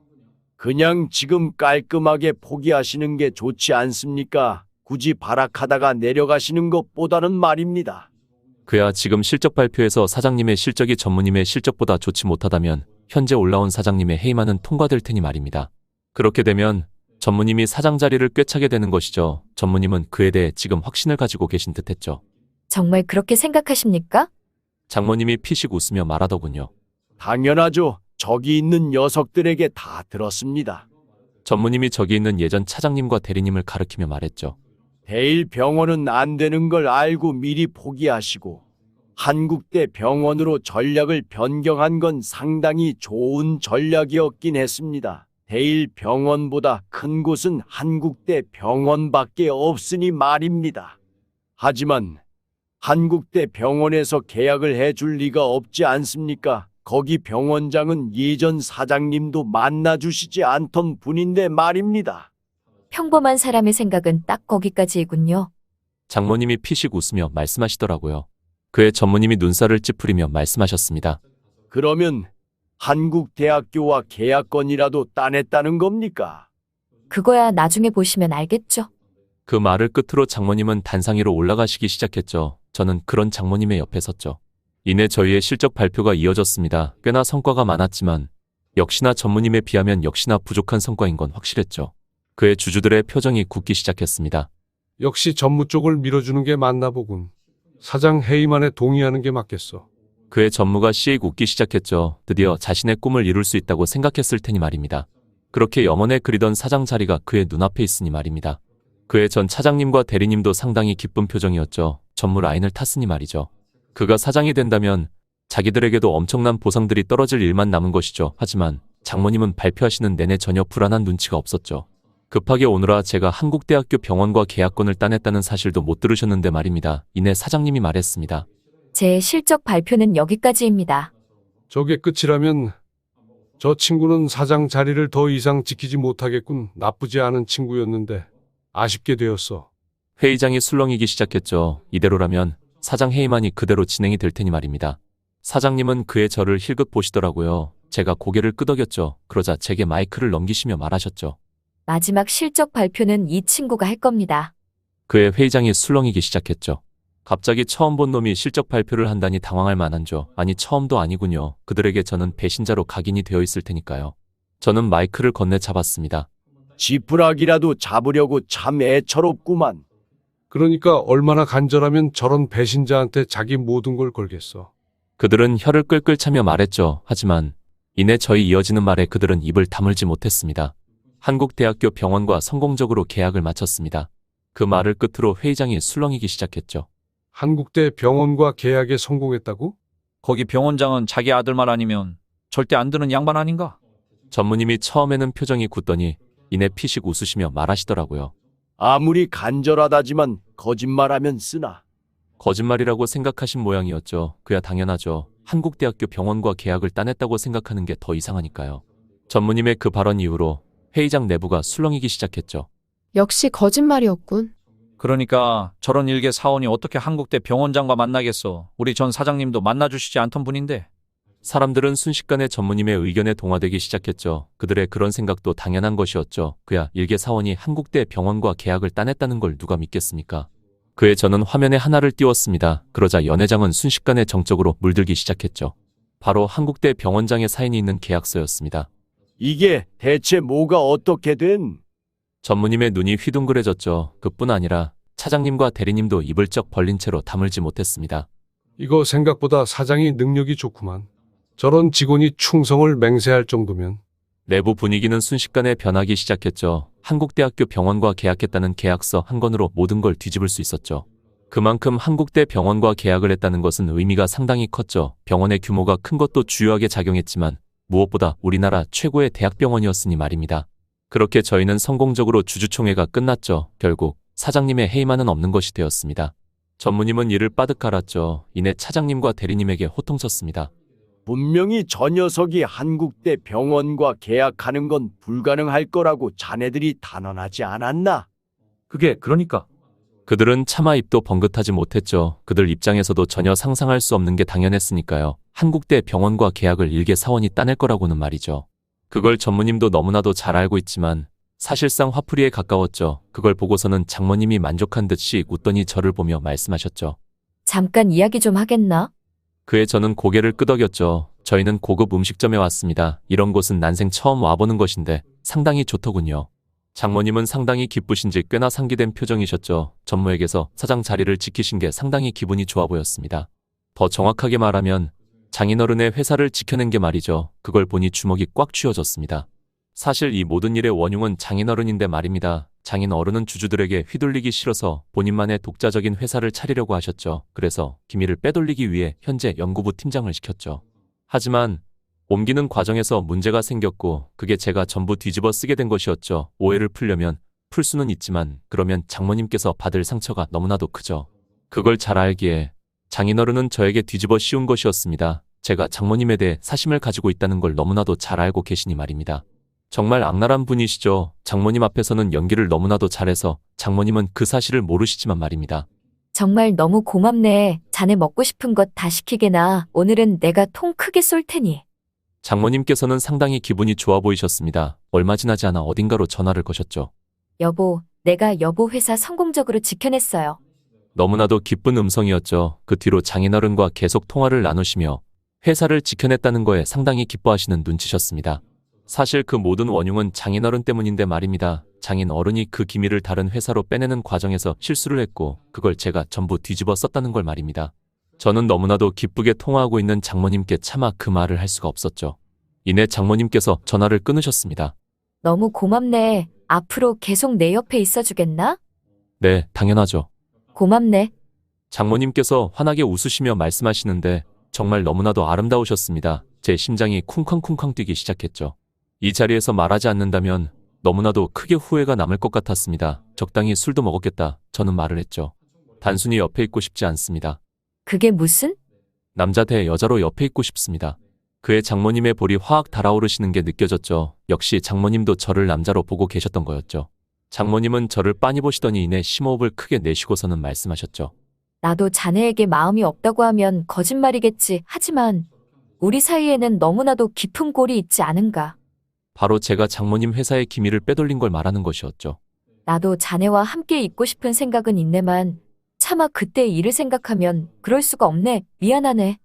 그냥 지금 깔끔하게 포기하시는 게 좋지 않습니까? 굳이 발악하다가 내려가시는 것보다는 말입니다. 그야 지금 실적 발표에서 사장님의 실적이 전무님의 실적보다 좋지 못하다면 현재 올라온 사장님의 해임안은 통과될 테니 말입니다. 그렇게 되면 전무님이 사장 자리를 꿰차게 되는 것이죠. 전무님은 그에 대해 지금 확신을 가지고 계신 듯했죠. 정말 그렇게 생각하십니까? 장모님이 피식 웃으며 말하더군요. 당연하죠. 저기 있는 녀석들에게 다 들었습니다. 전무님이 저기 있는 예전 차장님과 대리님을 가리키며 말했죠. 대일병원은 안 되는 걸 알고 미리 포기하시고 한국대 병원으로 전략을 변경한 건 상당히 좋은 전략이었긴 했습니다. 대일병원보다 큰 곳은 한국대 병원밖에 없으니 말입니다. 하지만 한국대 병원에서 계약을 해줄 리가 없지 않습니까? 거기 병원장은 예전 사장님도 만나주시지 않던 분인데 말입니다. 평범한 사람의 생각은 딱 거기까지이군요. 장모님이 피식 웃으며 말씀하시더라고요. 그의 전무님이 눈살을 찌푸리며 말씀하셨습니다. 그러면 한국대학교와 계약건이라도 따냈다는 겁니까? 그거야 나중에 보시면 알겠죠. 그 말을 끝으로 장모님은 단상 위로 올라가시기 시작했죠. 저는 그런 장모님의 옆에 섰죠. 이내 저희의 실적 발표가 이어졌습니다. 꽤나 성과가 많았지만 역시나 전무님에 비하면 역시나 부족한 성과인 건 확실했죠. 그의 주주들의 표정이 굳기 시작했습니다. 역시 전무 쪽을 밀어주는 게 맞나 보군. 사장 해임안에 동의하는 게 맞겠어. 그의 전무가 씩 웃기 시작했죠. 드디어 자신의 꿈을 이룰 수 있다고 생각했을 테니 말입니다. 그렇게 염원에 그리던 사장 자리가 그의 눈앞에 있으니 말입니다. 그의 전 차장님과 대리님도 상당히 기쁜 표정이었죠. 전무 라인을 탔으니 말이죠. 그가 사장이 된다면 자기들에게도 엄청난 보상들이 떨어질 일만 남은 것이죠. 하지만 장모님은 발표하시는 내내 전혀 불안한 눈치가 없었죠. 급하게 오느라 제가 한국대학교 병원과 계약건을 따냈다는 사실도 못 들으셨는데 말입니다. 이내 사장님이 말했습니다. 제 실적 발표는 여기까지입니다. 저게 끝이라면 저 친구는 사장 자리를 더 이상 지키지 못하겠군. 나쁘지 않은 친구였는데 아쉽게 되었어. 회의장이 술렁이기 시작했죠. 이대로라면 사장 해임안이 그대로 진행이 될 테니 말입니다. 사장님은 그의 저를 힐끗 보시더라고요. 제가 고개를 끄덕였죠. 그러자 제게 마이크를 넘기시며 말하셨죠. 마지막 실적 발표는 이 친구가 할 겁니다. 그의 회의장이 술렁이기 시작했죠. 갑자기 처음 본 놈이 실적 발표를 한다니 당황할 만한죠. 아니 처음도 아니군요. 그들에게 저는 배신자로 각인이 되어 있을 테니까요. 저는 마이크를 건네 잡았습니다. 지푸라기라도 잡으려고 참 애처롭구만. 그러니까 얼마나 간절하면 저런 배신자한테 자기 모든 걸 걸겠어. 그들은 혀를 끌끌 차며 말했죠. 하지만 이내 저희 이어지는 말에 그들은 입을 다물지 못했습니다. 한국대학교 병원과 성공적으로 계약을 마쳤습니다. 그 말을 끝으로 회의장이 술렁이기 시작했죠. 한국대 병원과 계약에 성공했다고? 거기 병원장은 자기 아들 말 아니면 절대 안 듣는 양반 아닌가? 전무님이 처음에는 표정이 굳더니 이내 피식 웃으시며 말하시더라고요. 아무리 간절하다지만 거짓말하면 쓰나. 거짓말이라고 생각하신 모양이었죠. 그야 당연하죠. 한국대학교 병원과 계약을 따냈다고 생각하는 게 더 이상하니까요. 전무님의 그 발언 이후로 회의장 내부가 술렁이기 시작했죠. 역시 거짓말이었군. 그러니까 저런 일개 사원이 어떻게 한국대 병원장과 만나겠어. 우리 전 사장님도 만나주시지 않던 분인데. 사람들은 순식간에 전무님의 의견에 동화되기 시작했죠. 그들의 그런 생각도 당연한 것이었죠. 그야 일개 사원이 한국대 병원과 계약을 따냈다는 걸 누가 믿겠습니까? 그의 저는 화면에 하나를 띄웠습니다. 그러자 연회장은 순식간에 정적으로 물들기 시작했죠. 바로 한국대 병원장의 사인이 있는 계약서였습니다. 이게 대체 뭐가 어떻게 된? 전무님의 눈이 휘둥그레졌죠. 그뿐 아니라 차장님과 대리님도 입을 쩍 벌린 채로 다물지 못했습니다. 이거 생각보다 사장이 능력이 좋구만. 저런 직원이 충성을 맹세할 정도면. 내부 분위기는 순식간에 변하기 시작했죠. 한국대학교 병원과 계약했다는 계약서 한 권으로 모든 걸 뒤집을 수 있었죠. 그만큼 한국대 병원과 계약을 했다는 것은 의미가 상당히 컸죠. 병원의 규모가 큰 것도 주요하게 작용했지만 무엇보다 우리나라 최고의 대학병원이었으니 말입니다. 그렇게 저희는 성공적으로 주주총회가 끝났죠. 결국 사장님의 해임안은 없는 것이 되었습니다. 전무님은 이를 빠득 갈았죠. 이내 차장님과 대리님에게 호통쳤습니다. 분명히 저 녀석이 한국대 병원과 계약하는 건 불가능할 거라고 자네들이 단언하지 않았나? 그게 그러니까 그들은 차마 입도 번긋하지 못했죠. 그들 입장에서도 전혀 상상할 수 없는 게 당연했으니까요. 한국대 병원과 계약을 일개 사원이 따낼 거라고는 말이죠. 그걸 전무님도 너무나도 잘 알고 있지만 사실상 화풀이에 가까웠죠. 그걸 보고서는 장모님이 만족한 듯이 웃더니 저를 보며 말씀하셨죠. 잠깐 이야기 좀 하겠나? 그에 저는 고개를 끄덕였죠. 저희는 고급 음식점에 왔습니다. 이런 곳은 난생 처음 와보는 것인데 상당히 좋더군요. 장모님은 상당히 기쁘신지 꽤나 상기된 표정이셨죠. 전무에게서 사장 자리를 지키신 게 상당히 기분이 좋아 보였습니다. 더 정확하게 말하면 장인어른의 회사를 지켜낸 게 말이죠. 그걸 보니 주먹이 꽉 쥐어졌습니다. 사실 이 모든 일의 원흉은 장인어른인데 말입니다. 장인어른은 주주들에게 휘둘리기 싫어서 본인만의 독자적인 회사를 차리려고 하셨죠. 그래서 기밀을 빼돌리기 위해 현재 연구부 팀장을 시켰죠. 하지만 옮기는 과정에서 문제가 생겼고 그게 제가 전부 뒤집어 쓰게 된 것이었죠. 오해를 풀려면 풀 수는 있지만 그러면 장모님께서 받을 상처가 너무나도 크죠. 그걸 잘 알기에 장인어른은 저에게 뒤집어 씌운 것이었습니다. 제가 장모님에 대해 사심을 가지고 있다는 걸 너무나도 잘 알고 계시니 말입니다. 정말 악랄한 분이시죠. 장모님 앞에서는 연기를 너무나도 잘해서 장모님은 그 사실을 모르시지만 말입니다. 정말 너무 고맙네. 자네 먹고 싶은 것 다 시키게나. 오늘은 내가 통 크게 쏠 테니. 장모님께서는 상당히 기분이 좋아 보이셨습니다. 얼마 지나지 않아 어딘가로 전화를 거셨죠. 여보, 내가 여보 회사 성공적으로 지켜냈어요. 너무나도 기쁜 음성이었죠. 그 뒤로 장인어른과 계속 통화를 나누시며 회사를 지켜냈다는 거에 상당히 기뻐하시는 눈치셨습니다. 사실 그 모든 원흉은 장인어른 때문인데 말입니다. 장인어른이 그 기밀을 다른 회사로 빼내는 과정에서 실수를 했고 그걸 제가 전부 뒤집어 썼다는 걸 말입니다. 저는 너무나도 기쁘게 통화하고 있는 장모님께 차마 그 말을 할 수가 없었죠. 이내 장모님께서 전화를 끊으셨습니다. 너무 고맙네. 앞으로 계속 내 옆에 있어주겠나? 네, 당연하죠. 고맙네. 장모님께서 환하게 웃으시며 말씀하시는데 정말 너무나도 아름다우셨습니다. 제 심장이 쿵쾅쿵쾅 뛰기 시작했죠. 이 자리에서 말하지 않는다면 너무나도 크게 후회가 남을 것 같았습니다. 적당히 술도 먹었겠다. 저는 말을 했죠. 단순히 옆에 있고 싶지 않습니다. 그게 무슨? 남자 대 여자로 옆에 있고 싶습니다. 그의 장모님의 볼이 확 달아오르시는 게 느껴졌죠. 역시 장모님도 저를 남자로 보고 계셨던 거였죠. 장모님은 저를 빤히 보시더니 이내 심호흡을 크게 내쉬고서는 말씀하셨죠. 나도 자네에게 마음이 없다고 하면 거짓말이겠지. 하지만 우리 사이에는 너무나도 깊은 골이 있지 않은가. 바로 제가 장모님 회사의 기밀을 빼돌린 걸 말하는 것이었죠. 나도 자네와 함께 있고 싶은 생각은 있네만 차마 그때 일을 생각하면 그럴 수가 없네. 미안하네.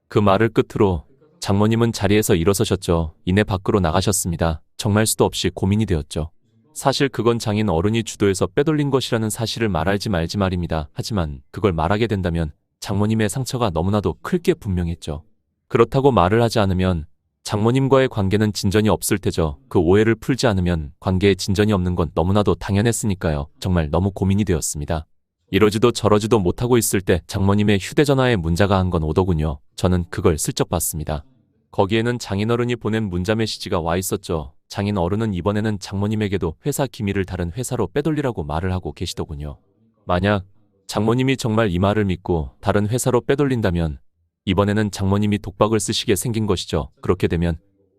그 말을 끝으로 장모님은 자리에서 일어서셨죠. 이내 밖으로 나가셨습니다. 정말 수도 없이 고민이 되었죠. 사실 그건 장인 어른이 주도해서 빼돌린 것이라는 사실을 말할지 말지 말입니다. 하지만 그걸 말하게 된다면 장모님의 상처가 너무나도 클 게 분명했죠. 그렇다고 말을 하지 않으면 장모님과의 관계는 진전이 없을 테죠. 그 오해를 풀지 않으면 관계에 진전이 없는 건 너무나도 당연했으니까요. 정말 너무 고민이 되었습니다. 이러지도 저러지도 못하고 있을 때 장모님의 휴대전화에 문자가 한 건 오더군요. 저는 그걸 슬쩍 봤습니다. 거기에는 장인어른이 보낸 문자 메시지가 와 있었죠. 장인어른은 이번에는 장모님에게도 회사 기밀을 다른 회사로 빼돌리라고 말을 하고 계시더군요. 만약 장모님이 정말 이 말을 믿고 다른 회사로 빼돌린다면 이번에는 장모님이 독박을 쓰시게 생긴 것이죠. 그렇게 되면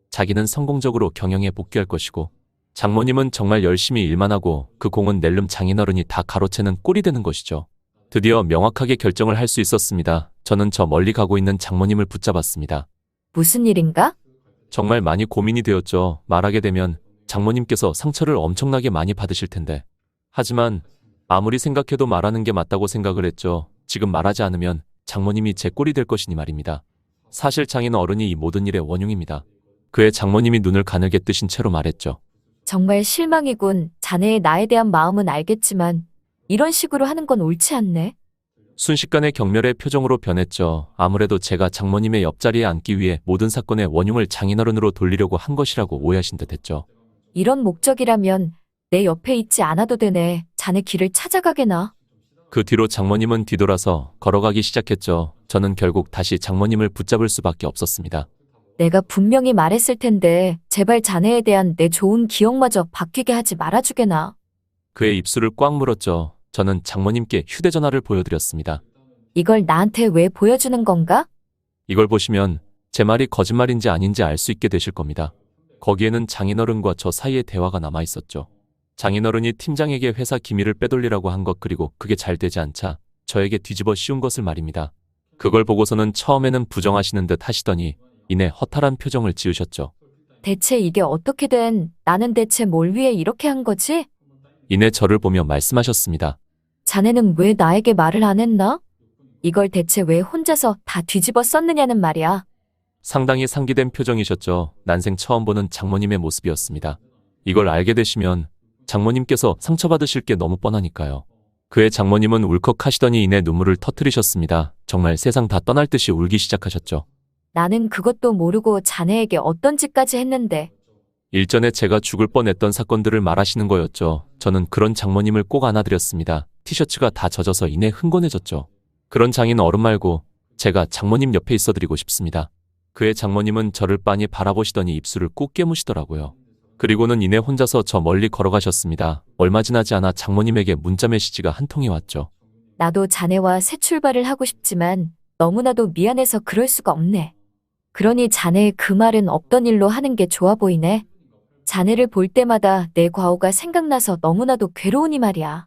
자기는 성공적으로 경영에 복귀할 것이고 장모님은 정말 열심히 일만 하고 그 공은 낼름 장인어른이 다 가로채는 꼴이 되는 것이죠. 드디어 명확하게 결정을 할 수 있었습니다. 저는 저 멀리 가고 있는 장모님을 붙잡았습니다. 무슨 일인가? 정말 많이 고민이 되었죠. 말하게 되면 장모님께서 상처를 엄청나게 많이 받으실 텐데. 하지만 아무리 생각해도 말하는 게 맞다고 생각을 했죠. 지금 말하지 않으면 장모님이 제 꼴이 될 것이니 말입니다. 사실 장인 어른이 이 모든 일의 원흉입니다. 그의 장모님이 눈을 가늘게 뜨신 채로 말했죠. 정말 실망이군. 자네의 나에 대한 마음은 알겠지만 이런 식으로 하는 건 옳지 않네. 순식간에 경멸의 표정으로 변했죠. 아무래도 제가 장모님의 옆자리에 앉기 위해 모든 사건의 원흉을 장인어른으로 돌리려고 한 것이라고 오해하신 듯했죠. 이런 목적이라면 내 옆에 있지 않아도 되네. 자네 길을 찾아가게나. 그 뒤로 장모님은 뒤돌아서 걸어가기 시작했죠. 저는 결국 다시 장모님을 붙잡을 수밖에 없었습니다. 내가 분명히 말했을 텐데 제발 자네에 대한 내 좋은 기억마저 바뀌게 하지 말아주게나. 그의 입술을 꽉 물었죠. 저는 장모님께 휴대전화를 보여드렸습니다. 이걸 나한테 왜 보여주는 건가? 이걸 보시면 제 말이 거짓말인지 아닌지 알 수 있게 되실 겁니다. 거기에는 장인어른과 저 사이의 대화가 남아 있었죠. 장인어른이 팀장에게 회사 기밀을 빼돌리라고 한 것 그리고 그게 잘 되지 않자 저에게 뒤집어 씌운 것을 말입니다. 그걸 보고서는 처음에는 부정하시는 듯 하시더니 이내 허탈한 표정을 지으셨죠. 대체 이게 어떻게 된, 나는 대체 뭘 위해 이렇게 한 거지? 이내 저를 보며 말씀하셨습니다. 자네는 왜 나에게 말을 안 했나? 이걸 대체 왜 혼자서 다 뒤집어 썼느냐는 말이야. 상당히 상기된 표정이셨죠. 난생 처음 보는 장모님의 모습이었습니다. 이걸 알게 되시면 장모님께서 상처받으실 게 너무 뻔하니까요. 그의 장모님은 울컥하시더니 이내 눈물을 터뜨리셨습니다. 정말 세상 다 떠날 듯이 울기 시작하셨죠. 나는 그것도 모르고 자네에게 어떤 짓까지 했는데. 일전에 제가 죽을 뻔했던 사건들을 말하시는 거였죠. 저는 그런 장모님을 꼭 안아드렸습니다. 티셔츠가 다 젖어서 이내 흥건해졌죠. 그런 장인 어른 말고 제가 장모님 옆에 있어드리고 싶습니다. 그의 장모님은 저를 빤히 바라보시더니 입술을 꾹 깨무시더라고요. 그리고는 이내 혼자서 저 멀리 걸어가셨습니다. 얼마 지나지 않아 장모님에게 문자 메시지가 한 통이 왔죠. 나도 자네와 새 출발을 하고 싶지만 너무나도 미안해서 그럴 수가 없네. 그러니 자네의 그 말은 없던 일로 하는 게 좋아 보이네. 자네를 볼 때마다 내 과오가 생각나서 너무나도 괴로우니 말이야.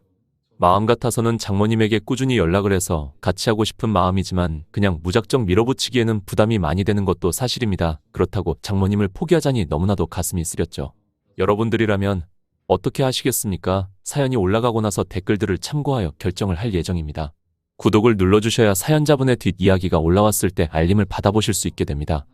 마음 같아서는 장모님에게 꾸준히 연락을 해서 같이 하고 싶은 마음이지만 그냥 무작정 밀어붙이기에는 부담이 많이 되는 것도 사실입니다. 그렇다고 장모님을 포기하자니 너무나도 가슴이 쓰렸죠. 여러분들이라면 어떻게 하시겠습니까? 사연이 올라가고 나서 댓글들을 참고하여 결정을 할 예정입니다. 구독을 눌러주셔야 사연자분의 뒷이야기가 올라왔을 때 알림을 받아보실 수 있게 됩니다.